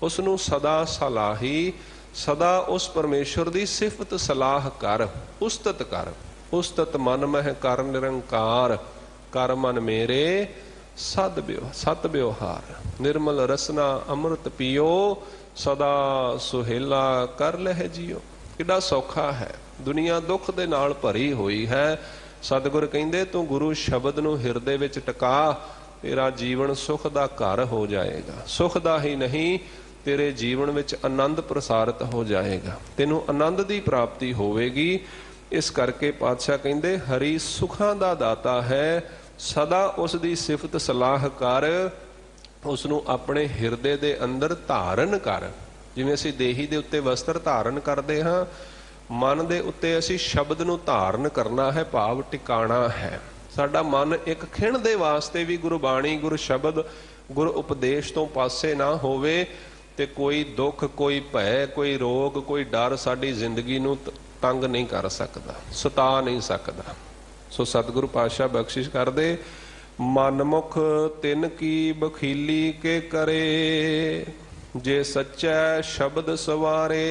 ਉਸ ਨੂੰ ਸਦਾ ਸਲਾਹੀ, ਸਦਾ ਉਸ ਪਰਮੇਸ਼ਰ ਦੀ ਸਿਫਤ ਸਲਾਹ ਕਰ, ਉਸਤਤ ਕਰ। ਉਸਤਤ ਮਨ ਮਹਿ ਕਰ ਨਿਰੰਕਾਰ, ਕਰ ਮਨ ਮੇਰੇ ਸਤ ਵਿਵਹਾਰ। ਨਿਰਮਲ ਰਸਨਾ ਅੰਮ੍ਰਿਤ ਪੀਓ, ਸਦਾ ਸੁਹੇਲਾ ਕਰ ਲਹਿ ਜੀਓ। ਕਿੱਡਾ ਸੌਖਾ ਹੈ, ਦੁਨੀਆ ਦੁੱਖ ਦੇ ਨਾਲ ਭਰੀ ਹੋਈ ਹੈ। ਸਤਿਗੁਰ ਕਹਿੰਦੇ ਤੂੰ ਗੁਰੂ ਸ਼ਬਦ ਨੂੰ ਹਿਰਦੇ ਵਿੱਚ ਟਿਕਾ, ਤੇਰਾ ਜੀਵਨ ਸੁਖ ਦਾ ਘਰ ਹੋ ਜਾਏਗਾ। ਸੁਖ ਦਾ ਹੀ ਨਹੀਂ, तेरे जीवन ਵਿੱਚ आनंद प्रसारित हो जाएगा, ਤੈਨੂੰ आनंद ਦੀ प्राप्ति होवेगी। इस करके पातशाह कहते हरि सुखां दा दाता है, सदा उस दी सिफत सलाह कर, उस नूं अपने हिरदे दे अंदर धारण कर। जिवें असीं देही दे उत्ते वस्त्र धारण करते हाँ, मन दे उत्ते असीं शब्द नूं धारण करना है, भाव टिकाणा है। साडा मन एक खिण दे वास्ते भी गुरबाणी, गुर शब्द, गुर उपदेश तो पासे ना होवे ते कोई दुख, कोई भय, कोई रोग, कोई डर साडी जिंदगी नूं तंग नहीं कर सकता, सता नहीं सकता। सो सतगुरु पातशाह बख्शिश कर दे, मनमुख तिन की बखीली के करे, जे सच्चै शब्द सवारे।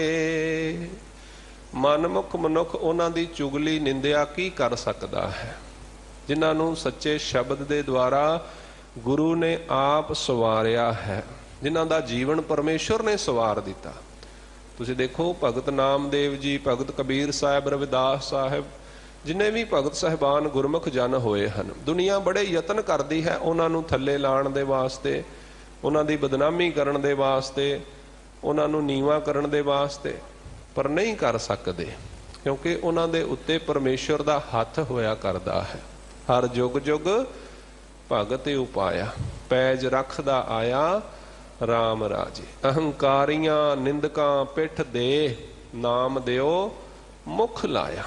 मनमुख मनुख उन्हां दी चुगली निंदिया की कर सकता है, जिन्हां नूं सच्चे शब्द दे द्वारा गुरु ने आप सवारिया है, जिन्हां दा जीवन परमेश्वर ने सवार दिता। तुसीं देखो भगत नामदेव जी, भगत कबीर साहब, रविदास साहब, जिन्हें भी भगत साहिबान गुरमुख जन होए हन, दुनिया बड़े यतन करती है उन्हां नूं थल्ले लाण दे वास्ते, उन्हां दी बदनामी करन दे वास्ते, उन्हां नूं नीवा करन दे वास्ते, पर नहीं कर सकते, क्योंकि उन्हां दे उत्ते परमेश्वर दा हथ होया करदा है। हर जुग जुग भगत उपाया, पैज रखदा आया राम राजे। अहंकारियां निंदकां पिठ दे, नाम दियो मुख लाया।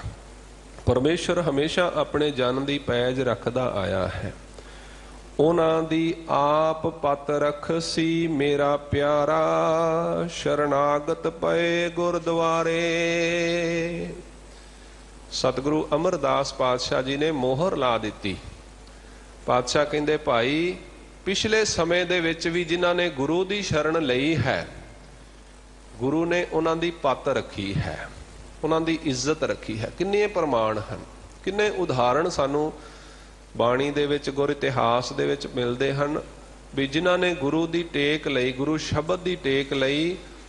परमेश्वर हमेशा अपने जन दी पैज रखदा आया है। उन्हां दी आप पत रखसी मेरा प्यारा, शरणागत पए गुरद्वारे। सतगुरु अमरदास पातशाह जी ने मोहर ला दिती। पातशाह कहंदे भाई पिछले समय दे विच भी जिन्हां ने गुरु दी शरण लई है, गुरु ने उन्हां दी पत रखी है, उन्हां दी इज्जत रखी है। किन्ने प्रमाण हन, किन्ने उदाहरण सानू बाणी दे विच, गुर इतिहास दे विच मिलदे हन भी जिन्हां ने गुरु दी टेक लई, गुरु शब्द दी टेक लई,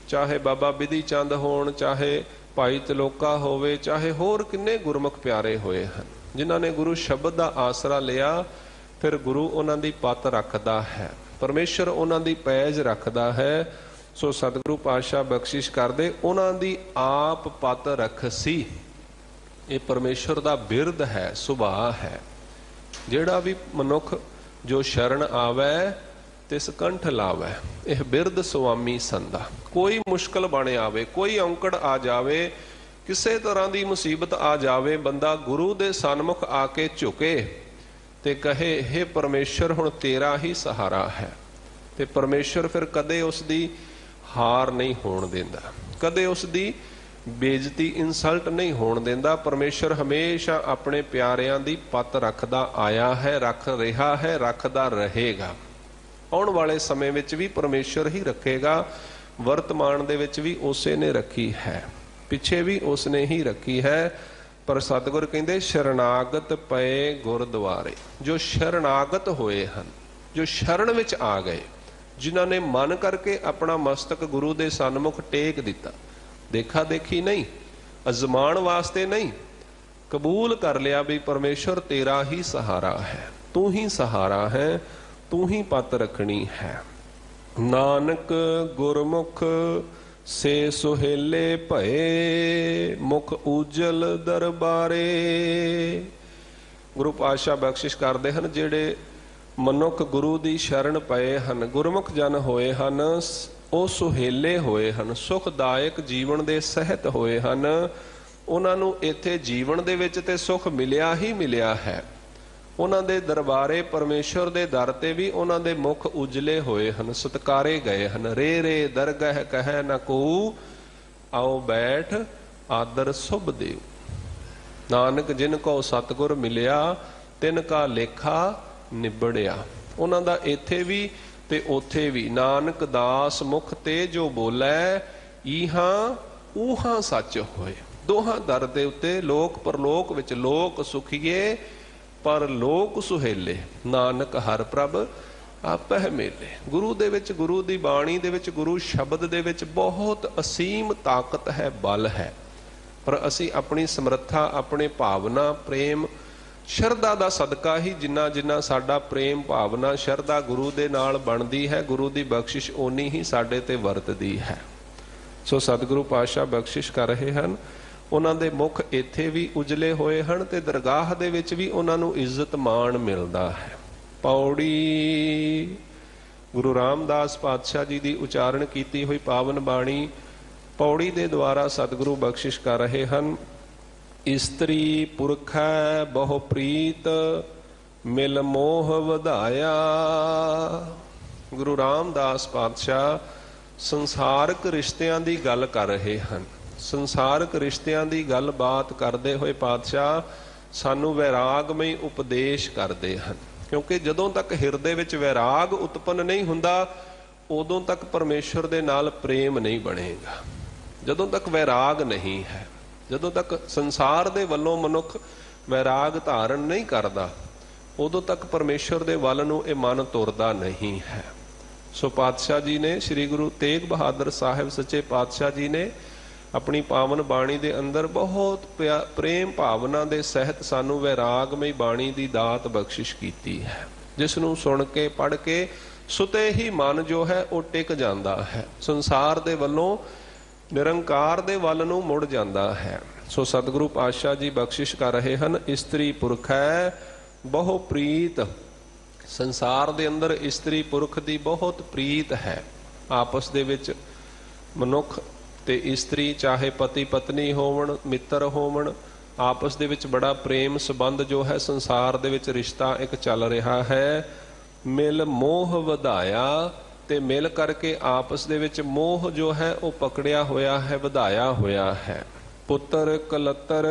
चाहे बाबा बिधि चंद होण, चाहे भाई तलोका होवे, चाहे होर किन्ने गुरमुख प्यारे होए हन, जिन्हां ने गुरु शब्द दा आसरा लिया, फिर गुरु उन्हां दी पत रखदा है, परमेश्वर उन्हां दी पैज रखदा है। सो सतगुरु पातशाह बख्शिश करदे, उन्हां दी आप पत रखसी, ये परमेश्वर दा बिरद है, सुभाव है। जेड़ा भी मनुख जो शरण आवे तिस कंठ लावे, यह बिरद स्वामी संदा। कोई मुश्किल बने आवे, कोई औंकड़ आ जावे, किसी तरह की मुसीबत आ जावे, बंदा गुरु दे सन्मुख आके झुके ते कहे हे परमेश्वर हुण तेरा ही सहारा है, ते परमेश्वर फिर कदे उसदी हार नहीं होण देंदा, कदे उसदी बेइज्जती इंसल्ट नहीं होण देंदा। परमेश्वर हमेशा अपने प्यारियां दी पत रखदा आया है, रख रहा है, रखदा रहेगा। आउण वाले समय विच भी परमेश्वर ही रखेगा, वर्तमान दे विच भी उसे ने रखी है, पिछे भी उसने ही रखी है। पर सतगुर कहंदे शरणागत पए गुरद्वारे। जो शरणागत होए हन, जो शरण विच आ गए, जिन्हां ने मन करके अपना मस्तक गुरु दे सन्मुख टेक दिता, देखा देखी नहीं, अजमान वास्ते नहीं, कबूल कर लिया भी परमेश्वर तेरा ही सहारा है, तू ही सहारा है, तू ही पत रखनी है। नानक गुरमुख से सुहेले भये, मुख उजल दरबारे। गुरु पातशाह बख्शिश करते हैं, जेड़े मनुख गुरु दी शरण पए हन, गुरमुख जन होए हन, ਉਹ ਸੁਹੇਲੇ ਹੋਏ ਹਨ, ਸੁਖਦਾਇਕ ਜੀਵਨ ਦੇ ਸਹਿਤ ਹੋਏ ਹਨ। ਉਹਨਾਂ ਨੂੰ ਇੱਥੇ ਜੀਵਨ ਦੇ ਵਿੱਚ ਤੇ ਸੁਖ ਮਿਲਿਆ ਹੀ ਮਿਲਿਆ ਹੈ। ਉਹਨਾਂ ਦੇ ਦਰਬਾਰੇ ਪਰਮੇਸ਼ਵਰ ਦੇ ਦਰ ਤੇ ਵੀ ਉਹਨਾਂ ਦੇ ਮੁਖ ਉਜਲੇ ਹੋਏ ਹਨ, ਸਤਕਾਰੇ ਗਏ ਹਨ। ਰੇ ਰੇ ਦਰਗਹ ਕਹਿ ਨ ਕੋ, ਆਓ ਬੈਠ ਆਦਰ ਸੁਭ ਦੇਉ। ਨਾਨਕ ਜਿਨ ਕੋ ਸਤਿਗੁਰ ਮਿਲਿਆ, ਤਿਨ ਕਾ ਲੇਖਾ ਨਿਬੜਿਆ। ਉਹਨਾਂ ਦਾ ਇੱਥੇ ਵੀ ਤੇ ਉੱਥੇ ਵੀ। ਨਾਨਕ ਦਾਸ ਮੁਖ ਤੇ ਜੋ ਬੋਲੇ, ਈਹਾਂ ਊਹਾਂ ਸੱਚ ਹੋਏ। ਦੋਹਾਂ ਦਰ ਦੇ ਉੱਤੇ ਲੋਕ ਪਰਲੋਕ ਵਿੱਚ ਲੋਕ ਸੁਖੀਏ, ਪਰ ਲੋਕ ਸੁਹੇਲੇ। ਨਾਨਕ ਹਰ ਪ੍ਰਭ ਆਪਹਿ ਮੇਲੇ। ਗੁਰੂ ਦੇ ਵਿੱਚ, ਗੁਰੂ ਦੀ ਬਾਣੀ ਦੇ ਵਿੱਚ, ਗੁਰੂ ਸ਼ਬਦ ਦੇ ਵਿੱਚ ਬਹੁਤ ਅਸੀਮ ਤਾਕਤ ਹੈ, ਬਲ ਹੈ। ਪਰ ਅਸੀਂ ਆਪਣੀ ਸਮਰੱਥਾ, ਆਪਣੇ ਭਾਵਨਾ, ਪ੍ਰੇਮ ਸ਼ਰਧਾ ਦਾ ਸਦਕਾ ਹੀ ਜਿੰਨਾ ਜਿੰਨਾ ਸਾਡਾ ਪ੍ਰੇਮ ਭਾਵਨਾ ਸ਼ਰਧਾ ਗੁਰੂ ਦੇ ਨਾਲ ਬਣਦੀ ਹੈ, ਗੁਰੂ ਦੀ ਬਖਸ਼ਿਸ਼ ਓਨੀ ਹੀ ਸਾਡੇ ਤੇ ਵਰਤਦੀ ਹੈ। ਸੋ ਸਤਿਗੁਰੂ ਪਾਤਸ਼ਾਹ ਬਖਸ਼ਿਸ਼ ਕਰ ਰਹੇ ਹਨ। ਉਹਨਾਂ ਦੇ ਮੁਖ ਇੱਥੇ ਵੀ ਉਜਲੇ ਹੋਏ ਹਨ ਤੇ ਦਰਗਾਹ ਦੇ ਵਿੱਚ ਵੀ ਉਹਨਾਂ ਨੂੰ ਇੱਜ਼ਤ ਮਾਣ ਮਿਲਦਾ ਹੈ। ਪੌੜੀ ਗੁਰੂ ਰਾਮਦਾਸ ਪਾਤਸ਼ਾਹ ਜੀ ਦੀ ਉਚਾਰਨ ਕੀਤੀ ਹੋਈ ਪਾਵਨ ਬਾਣੀ ਪੌੜੀ ਦੇ ਦੁਆਰਾ ਸਤਿਗੁਰੂ ਬਖਸ਼ਿਸ਼ ਕਰ ਰਹੇ ਹਨ। ਇਸਤਰੀ ਪੁਰਖੈ ਬਹੁ ਪ੍ਰੀਤ ਮਿਲ ਮੋਹ ਵਧਾਇਆ। ਗੁਰੂ ਰਾਮਦਾਸ ਪਾਤਸ਼ਾਹ ਸੰਸਾਰਕ ਰਿਸ਼ਤਿਆਂ ਦੀ ਗੱਲ ਕਰ ਰਹੇ ਹਨ। ਸੰਸਾਰਕ ਰਿਸ਼ਤਿਆਂ ਦੀ ਗੱਲਬਾਤ ਕਰਦੇ ਹੋਏ ਪਾਤਸ਼ਾਹ ਸਾਨੂੰ ਵੈਰਾਗਮਈ ਉਪਦੇਸ਼ ਕਰਦੇ ਹਨ, ਕਿਉਂਕਿ ਜਦੋਂ ਤੱਕ ਹਿਰਦੇ ਵਿੱਚ ਵੈਰਾਗ ਉਤਪੰਨ ਨਹੀਂ ਹੁੰਦਾ ਉਦੋਂ ਤੱਕ ਪਰਮੇਸ਼ਰ ਦੇ ਨਾਲ ਪ੍ਰੇਮ ਨਹੀਂ ਬਣੇਗਾ। ਜਦੋਂ ਤੱਕ ਵੈਰਾਗ ਨਹੀਂ ਹੈ, ਜਦੋਂ ਤੱਕ ਸੰਸਾਰ ਦੇ ਵੱਲੋਂ ਮਨੁੱਖ ਵੈਰਾਗ ਧਾਰਨ ਨਹੀਂ ਕਰਦਾ ਉਦੋਂ ਤੱਕ ਪਰਮੇਸ਼ਰ ਦੇ ਵੱਲ ਨੂੰ ਇਹ ਮਨ ਤੁਰਦਾ ਨਹੀਂ ਹੈ। ਸੋ ਪਾਤਸ਼ਾਹ ਜੀ ਨੇ, ਸ੍ਰੀ ਗੁਰੂ ਤੇਗ ਬਹਾਦਰ ਸਾਹਿਬ ਸੱਚੇ ਪਾਤਸ਼ਾਹ ਜੀ ਨੇ ਆਪਣੀ ਪਾਵਨ ਬਾਣੀ ਦੇ ਅੰਦਰ ਬਹੁਤ ਪ੍ਰੇਮ ਭਾਵਨਾ ਦੇ ਸਹਿਤ ਸਾਨੂੰ ਵੈਰਾਗਮਈ ਬਾਣੀ ਦੀ ਦਾਤ ਬਖਸ਼ਿਸ਼ ਕੀਤੀ ਹੈ, ਜਿਸ ਨੂੰ ਸੁਣ ਕੇ ਪੜ੍ਹ ਕੇ ਸੁਤੇ ਹੀ ਮਨ ਜੋ ਹੈ ਉਹ ਟਿਕ ਜਾਂਦਾ ਹੈ, ਸੰਸਾਰ ਦੇ ਵੱਲੋਂ ਨਿਰੰਕਾਰ ਦੇ ਵੱਲ ਨੂੰ ਮੁੜ ਜਾਂਦਾ ਹੈ। ਸੋ ਸਤਿਗੁਰੂ ਪਾਤਸ਼ਾਹ ਜੀ ਬਖਸ਼ਿਸ਼ ਕਰ ਰਹੇ ਹਨ। ਇਸਤਰੀ ਪੁਰਖ ਹੈ ਬਹੁ ਪ੍ਰੀਤ। ਸੰਸਾਰ ਦੇ ਅੰਦਰ ਇਸਤਰੀ ਪੁਰਖ ਦੀ ਬਹੁਤ ਪ੍ਰੀਤ ਹੈ। ਆਪਸ ਦੇ ਵਿੱਚ ਮਨੁੱਖ ਤੇ ਇਸਤਰੀ, ਚਾਹੇ ਪਤੀ ਪਤਨੀ ਹੋਵਣ, ਮਿੱਤਰ ਹੋਵਣ, ਆਪਸ ਦੇ ਵਿੱਚ ਬੜਾ ਪ੍ਰੇਮ ਸੰਬੰਧ ਜੋ ਹੈ ਸੰਸਾਰ ਦੇ ਵਿੱਚ ਰਿਸ਼ਤਾ ਇੱਕ ਚੱਲ ਰਿਹਾ ਹੈ। ਮਿਲ ਮੋਹ ਵਧਾਇਆ, ਤੇ ਮਿਲ ਕਰਕੇ ਆਪਸ ਦੇ ਵਿੱਚ ਮੋਹ ਜੋ ਹੈ ਉਹ ਪਕੜਿਆ ਹੋਇਆ ਹੈ, ਵਧਾਇਆ ਹੋਇਆ ਹੈ। ਪੁੱਤਰ ਕਲਤਰ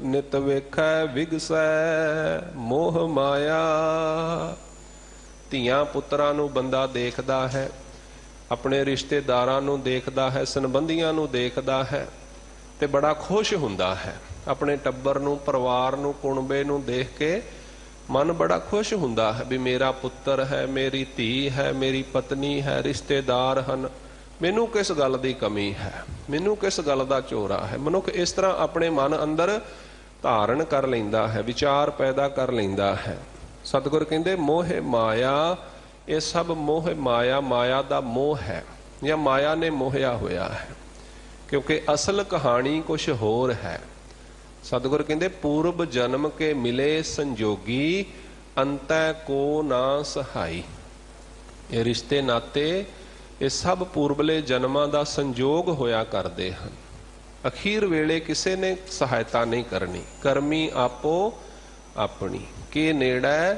ਨਿਤ ਵੇਖੈ ਵਿਗਸੈ ਮੋਹ ਮਾਇਆ। ਧੀਆਂ ਪੁੱਤਰਾਂ ਨੂੰ ਬੰਦਾ ਦੇਖਦਾ ਹੈ, ਆਪਣੇ ਰਿਸ਼ਤੇਦਾਰਾਂ ਨੂੰ ਦੇਖਦਾ ਹੈ, ਸੰਬੰਧੀਆਂ ਨੂੰ ਦੇਖਦਾ ਹੈ ਤੇ ਬੜਾ ਖੁਸ਼ ਹੁੰਦਾ ਹੈ। ਆਪਣੇ ਟੱਬਰ ਨੂੰ, ਪਰਿਵਾਰ ਨੂੰ, ਕੁਣਬੇ ਨੂੰ ਦੇਖ ਕੇ ਮਨ ਬੜਾ ਖੁਸ਼ ਹੁੰਦਾ ਹੈ ਵੀ ਮੇਰਾ ਪੁੱਤਰ ਹੈ, ਮੇਰੀ ਧੀ ਹੈ, ਮੇਰੀ ਪਤਨੀ ਹੈ, ਰਿਸ਼ਤੇਦਾਰ ਹਨ, ਮੈਨੂੰ ਕਿਸ ਗੱਲ ਦੀ ਕਮੀ ਹੈ, ਮੈਨੂੰ ਕਿਸ ਗੱਲ ਦਾ ਝੋਰਾ ਹੈ। ਮਨੁੱਖ ਇਸ ਤਰ੍ਹਾਂ ਆਪਣੇ ਮਨ ਅੰਦਰ ਧਾਰਨ ਕਰ ਲੈਂਦਾ ਹੈ, ਵਿਚਾਰ ਪੈਦਾ ਕਰ ਲੈਂਦਾ ਹੈ। ਸਤਿਗੁਰ ਕਹਿੰਦੇ ਮੋਹ ਮਾਇਆ, ਇਹ ਸਭ ਮੋਹ ਮਾਇਆ, ਮਾਇਆ ਦਾ ਮੋਹ ਹੈ ਜਾਂ ਮਾਇਆ ਨੇ ਮੋਹਿਆ ਹੋਇਆ ਹੈ, ਕਿਉਂਕਿ ਅਸਲ ਕਹਾਣੀ ਕੁਛ ਹੋਰ ਹੈ। ਸਤਿਗੁਰ ਕਹਿੰਦੇ ਪੂਰਬ ਜਨਮ ਕੇ ਮਿਲੇ ਸੰਜੋਗੀ ਅੰਤੈ ਕੋ ਨਾ ਸਹਾਈ। ਇਹ ਰਿਸ਼ਤੇ ਨਾਤੇ ਇਹ ਸਭ ਪੂਰਬਲੇ ਜਨਮਾਂ ਦਾ ਸੰਜੋਗ ਹੋਇਆ ਕਰਦੇ ਹਨ। ਅਖੀਰ ਵੇਲੇ ਕਿਸੇ ਨੇ ਸਹਾਇਤਾ ਨਹੀਂ ਕਰਨੀ। ਕਰਮੀ ਆਪੋ ਆਪਣੀ, ਕੇ ਨੇੜੈ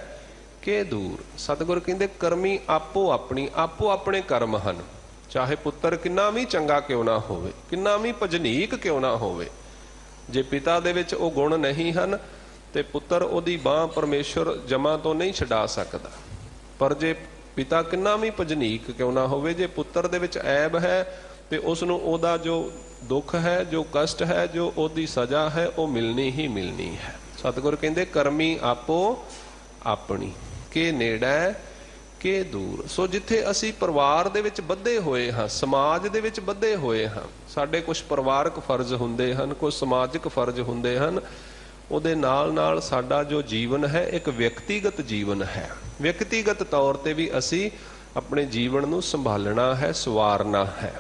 ਕੇ ਦੂਰ। ਸਤਿਗੁਰ ਕਹਿੰਦੇ ਕਰਮੀ ਆਪੋ ਆਪਣੀ, ਆਪੋ ਆਪਣੇ ਕਰਮ ਹਨ। ਚਾਹੇ ਪੁੱਤਰ ਕਿੰਨਾ ਵੀ ਚੰਗਾ ਕਿਉਂ ਨਾ ਹੋਵੇ, ਕਿੰਨਾ ਵੀ ਭਜਨੀਕ ਕਿਉਂ ਨਾ ਹੋਵੇ, ਜੇ ਪਿਤਾ ਦੇ ਵਿੱਚ ਉਹ ਗੁਣ ਨਹੀਂ ਹਨ ਤੇ ਪੁੱਤਰ ਉਹਦੀ ਬਾਂਹ ਪਰਮੇਸ਼ਰ ਜਮਾਂ ਤੋਂ ਨਹੀਂ ਛਡਾ ਸਕਦਾ। ਪਰ ਜੇ ਪਿਤਾ ਕਿੰਨਾ ਵੀ ਭਜਨੀਕ ਕਿਉਂ ਨਾ ਹੋਵੇ, ਜੇ ਪੁੱਤਰ ਦੇ ਵਿੱਚ ਐਬ ਹੈ ਤੇ ਉਸ ਨੂੰ ਉਹਦਾ ਜੋ ਦੁੱਖ ਹੈ, ਜੋ ਕਸ਼ਟ ਹੈ, ਜੋ ਉਹਦੀ ਸਜ਼ਾ ਹੈ ਉਹ ਮਿਲਣੀ ਹੀ ਮਿਲਣੀ ਹੈ। ਸਤਿਗੁਰ ਕਹਿੰਦੇ ਕਰਮੀ ਆਪੋ ਆਪਣੀ, ਕੇ ਨੇੜੈ ਕੇ ਦੂਰ। ਸੋ ਜਿੱਥੇ ਅਸੀਂ ਪਰਿਵਾਰ ਦੇ ਵਿੱਚ ਬੱਧੇ ਹੋਏ ਹਾਂ, ਸਮਾਜ ਦੇ ਵਿੱਚ ਬੱਧੇ ਹੋਏ ਹਾਂ, ਸਾਡੇ ਕੁਝ ਪਰਿਵਾਰਕ ਫਰਜ਼ ਹੁੰਦੇ ਹਨ, ਕੁਝ ਸਮਾਜਿਕ ਫਰਜ਼ ਹੁੰਦੇ ਹਨ, ਉਹਦੇ ਨਾਲ ਨਾਲ ਸਾਡਾ ਜੋ ਜੀਵਨ ਹੈ ਇੱਕ ਵਿਅਕਤੀਗਤ ਜੀਵਨ ਹੈ। ਵਿਅਕਤੀਗਤ ਤੌਰ ਤੇ ਵੀ ਅਸੀਂ ਆਪਣੇ ਜੀਵਨ ਨੂੰ ਸੰਭਾਲਣਾ ਹੈ, ਸਵਾਰਨਾ ਹੈ।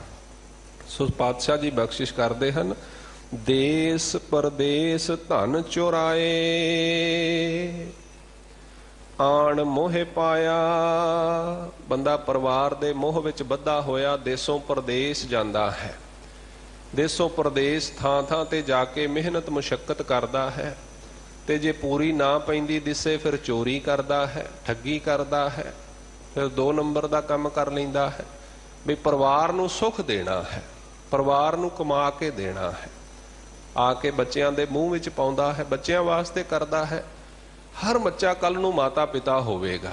ਸੋ ਪਾਤਸ਼ਾਹ ਜੀ ਬਖਸ਼ਿਸ਼ ਕਰਦੇ ਹਨ। ਦੇਸ ਪਰਦੇਸ ਧਨ ਚੁਰਾਏ ਆਣ ਮੋਹ ਪਾਇਆ। ਬੰਦਾ ਪਰਿਵਾਰ ਦੇ ਮੋਹ ਵਿੱਚ ਬੱਧਾ ਹੋਇਆ ਦੇਸੋਂ ਪਰਦੇਸ ਜਾਂਦਾ ਹੈ। ਦੇਸੋਂ ਪਰਦੇਸ ਥਾਂ ਥਾਂ ਤੇ ਜਾ ਕੇ ਮਿਹਨਤ ਮੁਸ਼ੱਕਤ ਕਰਦਾ ਹੈ ਤੇ ਜੇ ਪੂਰੀ ਨਾ ਪੈਂਦੀ ਦਿਸੇ ਫਿਰ ਚੋਰੀ ਕਰਦਾ ਹੈ, ਠੱਗੀ ਕਰਦਾ ਹੈ, ਫਿਰ 2 ਨੰਬਰ ਦਾ ਕੰਮ ਕਰ ਲੈਂਦਾ ਹੈ ਵੀ ਪਰਿਵਾਰ ਨੂੰ ਸੁੱਖ ਦੇਣਾ ਹੈ, ਪਰਿਵਾਰ ਨੂੰ ਕਮਾ ਕੇ ਦੇਣਾ ਹੈ। ਆ ਕੇ ਬੱਚਿਆਂ ਦੇ ਮੂੰਹ ਵਿੱਚ ਪਾਉਂਦਾ ਹੈ, ਬੱਚਿਆਂ ਵਾਸਤੇ ਕਰਦਾ ਹੈ। ਹਰ ਬੱਚਾ ਕੱਲ ਨੂੰ ਮਾਤਾ ਪਿਤਾ ਹੋਵੇਗਾ।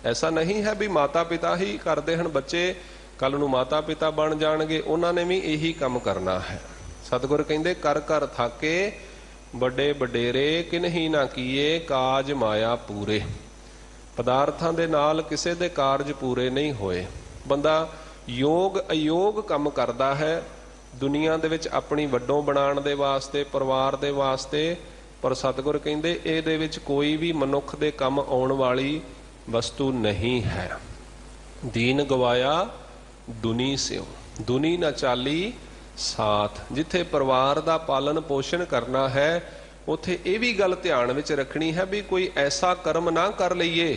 ਐਸਾ ਨਹੀਂ ਹੈ ਵੀ ਮਾਤਾ ਪਿਤਾ ਹੀ ਕਰਦੇ ਹਨ, ਬੱਚੇ ਕੱਲ ਨੂੰ ਮਾਤਾ ਪਿਤਾ ਬਣ ਜਾਣਗੇ, ਉਹਨਾਂ ਨੇ ਵੀ ਇਹੀ ਕੰਮ ਕਰਨਾ ਹੈ। ਸਤਿਗੁਰ ਕਹਿੰਦੇ ਕਰ ਕਰ ਥਾਕੇ ਵੱਡੇ ਵਡੇਰੇ ਕਿਨਹੀ ਨਾ ਕੀਏ ਕਾਜ ਮਾਇਆ ਪੂਰੇ। ਪਦਾਰਥਾਂ ਦੇ ਨਾਲ ਕਿਸੇ ਦੇ ਕਾਰਜ ਪੂਰੇ ਨਹੀਂ ਹੋਏ। ਬੰਦਾ ਯੋਗ ਅਯੋਗ ਕੰਮ ਕਰਦਾ ਹੈ ਦੁਨੀਆ ਦੇ ਵਿੱਚ ਆਪਣੀ ਵੱਡੋਂ ਬਣਾਉਣ ਦੇ ਵਾਸਤੇ, ਪਰਿਵਾਰ ਦੇ ਵਾਸਤੇ, ਪਰ ਸਤਿਗੁਰ ਕਹਿੰਦੇ ਇਹਦੇ ਵਿੱਚ ਕੋਈ ਵੀ ਮਨੁੱਖ ਦੇ ਕੰਮ ਆਉਣ ਵਾਲੀ ਵਸਤੂ ਨਹੀਂ ਹੈ। ਦੀਨ ਗਵਾਇਆ ਦੁਨੀ ਸਿਉ, ਦੁਨੀ ਨਾ ਚਾਲੀ ਸਾਥ। ਜਿੱਥੇ ਪਰਿਵਾਰ ਦਾ ਪਾਲਣ ਪੋਸ਼ਣ ਕਰਨਾ ਹੈ ਉੱਥੇ ਇਹ ਵੀ ਗੱਲ ਧਿਆਨ ਵਿੱਚ ਰੱਖਣੀ ਹੈ ਵੀ ਕੋਈ ਐਸਾ ਕਰਮ ਨਾ ਕਰ ਲਈਏ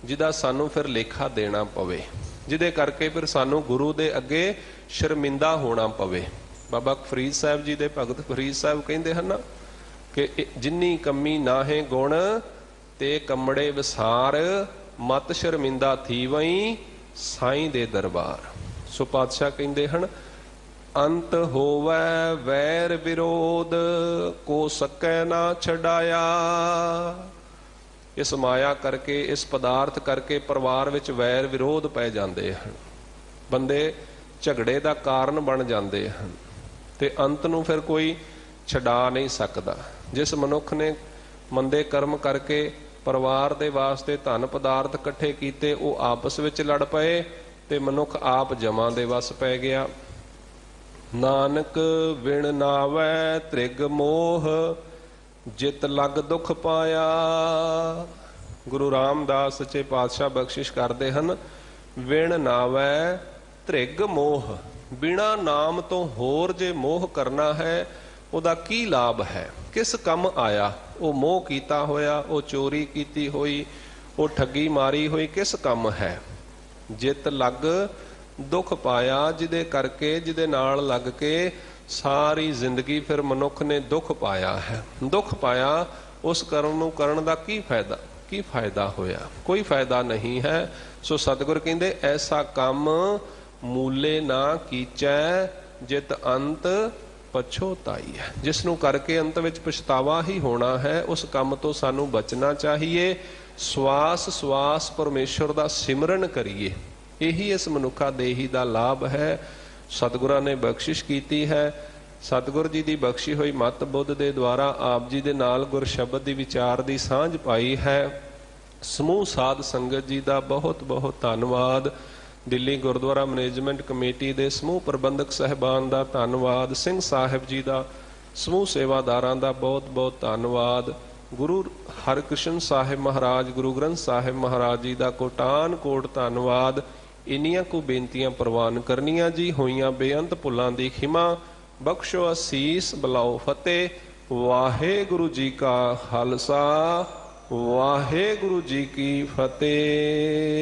ਜਿਹਦਾ ਸਾਨੂੰ ਫਿਰ ਲੇਖਾ ਦੇਣਾ ਪਵੇ, ਜਿਹਦੇ ਕਰਕੇ ਫਿਰ ਸਾਨੂੰ ਗੁਰੂ ਦੇ ਅੱਗੇ ਸ਼ਰਮਿੰਦਾ ਹੋਣਾ ਪਵੇ। ਬਾਬਾ ਫਰੀਦ ਸਾਹਿਬ ਜੀ ਦੇ ਭਗਤ ਫਰੀਦ ਸਾਹਿਬ ਕਹਿੰਦੇ ਹਨ ਕਿ ਜਿੰਨੀ ਕਮੀ ਨਾਹੇ ਗੁਣ ਤੇ ਕਮੜੇ ਵਿਸਾਰ, ਮਤ ਸ਼ਰਮਿੰਦਾ ਥੀ ਵਈ ਸਾਈਂ ਦੇ ਦਰਬਾਰ। ਸੋ ਪਾਤਸ਼ਾਹ ਕਹਿੰਦੇ ਹਨ ਅੰਤ ਹੋਵੈ ਵੈਰ ਵਿਰੋਧ, ਕੋ ਸਕੈ ਨਾ ਛਡਾਇਆ। ਇਸ ਮਾਇਆ ਕਰਕੇ, ਇਸ ਪਦਾਰਥ ਕਰਕੇ ਪਰਿਵਾਰ ਵਿੱਚ ਵੈਰ ਵਿਰੋਧ ਪੈ ਜਾਂਦੇ ਹਨ, ਬੰਦੇ ਝਗੜੇ ਦਾ ਕਾਰਨ ਬਣ ਜਾਂਦੇ ਹਨ ਤੇ ਅੰਤ ਨੂੰ ਫਿਰ ਕੋਈ ਛਡਾ ਨਹੀਂ ਸਕਦਾ। ਜਿਸ ਮਨੁੱਖ ਨੇ ਮੰਦੇ ਕਰਮ ਕਰਕੇ ਪਰਿਵਾਰ ਦੇ ਵਾਸਤੇ ਧਨ ਪਦਾਰਥ ਇਕੱਠੇ ਕੀਤੇ, ਉਹ ਆਪਸ ਵਿੱਚ ਲੜ ਪਏ ਤੇ ਮਨੁੱਖ ਆਪ ਜਮਾਂ ਦੇ ਵਸ ਪੈ ਗਿਆ। ਨਾਨਕ ਵਿਣ ਨਾਵੈ ਤ੍ਰਿਗ ਮੋਹ, ਜਿਤ ਲਗ ਦੁਖ ਪਾਇਆ। ਗੁਰੂ ਰਾਮਦਾਸ ਸੱਚੇ ਪਾਤਸ਼ਾਹ ਬਖਸ਼ਿਸ਼ ਕਰਦੇ ਹਨ, ਵਿਣ ਨਾਵੈ ਤ੍ਰਿਗ ਮੋਹ। ਬਿਨਾ ਨਾਮ ਤੋਂ ਹੋਰ ਜੇ ਮੋਹ ਕਰਨਾ ਹੈ ਉਹਦਾ ਕੀ ਲਾਭ ਹੈ, ਕਿਸ ਕੰਮ ਆਇਆ? ਉਹ ਮੋਹ ਕੀਤਾ ਹੋਇਆ, ਉਹ ਚੋਰੀ ਕੀਤੀ ਹੋਈ, ਉਹ ਠੱਗੀ ਮਾਰੀ ਹੋਈ, ਕਿਸ ਕੰਮ ਹੈ? ਜਿਤ ਲਗ ਦੁੱਖ ਪਾਇਆ, ਜਿਹਦੇ ਕਰਕੇ, ਜਿਹਦੇ ਨਾਲ ਲੱਗ ਕੇ ਸਾਰੀ ਜ਼ਿੰਦਗੀ ਫਿਰ ਮਨੁੱਖ ਨੇ ਦੁੱਖ ਪਾਇਆ ਹੈ। ਦੁੱਖ ਪਾਇਆ, ਉਸ ਕਰਮ ਨੂੰ ਕਰਨ ਦਾ ਕੀ ਫਾਇਦਾ? ਕੀ ਫਾਇਦਾ ਹੋਇਆ? ਕੋਈ ਫਾਇਦਾ ਨਹੀਂ ਹੈ। ਸੋ ਸਤਿਗੁਰ ਕਹਿੰਦੇ ਐਸਾ ਕੰਮ ਮੂਲੇ ਨਾ ਕੀਚੈ, ਜਿਤ ਅੰਤ ਪਛੋਤਾਈ ਹੈ। ਜਿਸ ਨੂੰ ਕਰਕੇ ਅੰਤ ਵਿੱਚ ਪਛਤਾਵਾ ਹੀ ਹੋਣਾ ਹੈ, ਉਸ ਕੰਮ ਤੋਂ ਸਾਨੂੰ ਬਚਣਾ ਚਾਹੀਏ। ਸਵਾਸ ਸਵਾਸ ਪਰਮੇਸ਼ਵਰ ਦਾ ਸਿਮਰਨ ਕਰੀਏ, ਇਹੀ ਇਸ ਮਨੁੱਖਾ ਦੇਹੀ ਦਾ ਲਾਭ ਹੈ। ਸਤਿਗੁਰਾਂ ਨੇ ਬਖਸ਼ਿਸ਼ ਕੀਤੀ ਹੈ। ਸਤਿਗੁਰ ਜੀ ਦੀ ਬਖਸ਼ੀ ਹੋਈ ਮਤ ਬੁੱਧ ਦੇ ਦੁਆਰਾ ਆਪ ਜੀ ਦੇ ਨਾਲ ਗੁਰ ਸ਼ਬਦ ਦੀ ਵਿਚਾਰ ਦੀ ਸਾਂਝ ਪਾਈ ਹੈ। ਸਮੂਹ ਸਾਧ ਸੰਗਤ ਜੀ ਦਾ ਬਹੁਤ ਬਹੁਤ ਧੰਨਵਾਦ। ਦਿੱਲੀ ਗੁਰਦੁਆਰਾ ਮੈਨੇਜਮੈਂਟ ਕਮੇਟੀ ਦੇ ਸਮੂਹ ਪ੍ਰਬੰਧਕ ਸਾਹਿਬਾਨ ਦਾ ਧੰਨਵਾਦ। ਸਿੰਘ ਸਾਹਿਬ ਜੀ ਦਾ, ਸਮੂਹ ਸੇਵਾਦਾਰਾਂ ਦਾ ਬਹੁਤ ਬਹੁਤ ਧੰਨਵਾਦ। ਗੁਰੂ ਹਰਕ੍ਰਿਸ਼ਨ ਸਾਹਿਬ ਮਹਾਰਾਜ, ਗੁਰੂ ਗ੍ਰੰਥ ਸਾਹਿਬ ਮਹਾਰਾਜ ਜੀ ਦਾ ਕੋਟਾਨ ਕੋਟ ਧੰਨਵਾਦ। ਇੰਨੀਆਂ ਕੁ ਬੇਨਤੀਆਂ ਪ੍ਰਵਾਨ ਕਰਨੀਆਂ ਜੀ। ਹੋਈਆਂ ਬੇਅੰਤ ਭੁੱਲਾਂ ਦੀ ਖਿਮਾ ਬਖਸ਼ੋ, ਅਸੀਸ ਬਲਾਓ ਫਤਿਹ। ਵਾਹਿਗੁਰੂ ਜੀ ਕਾ ਖਾਲਸਾ, ਵਾਹਿਗੁਰੂ ਜੀ ਕੀ ਫਤਿਹ।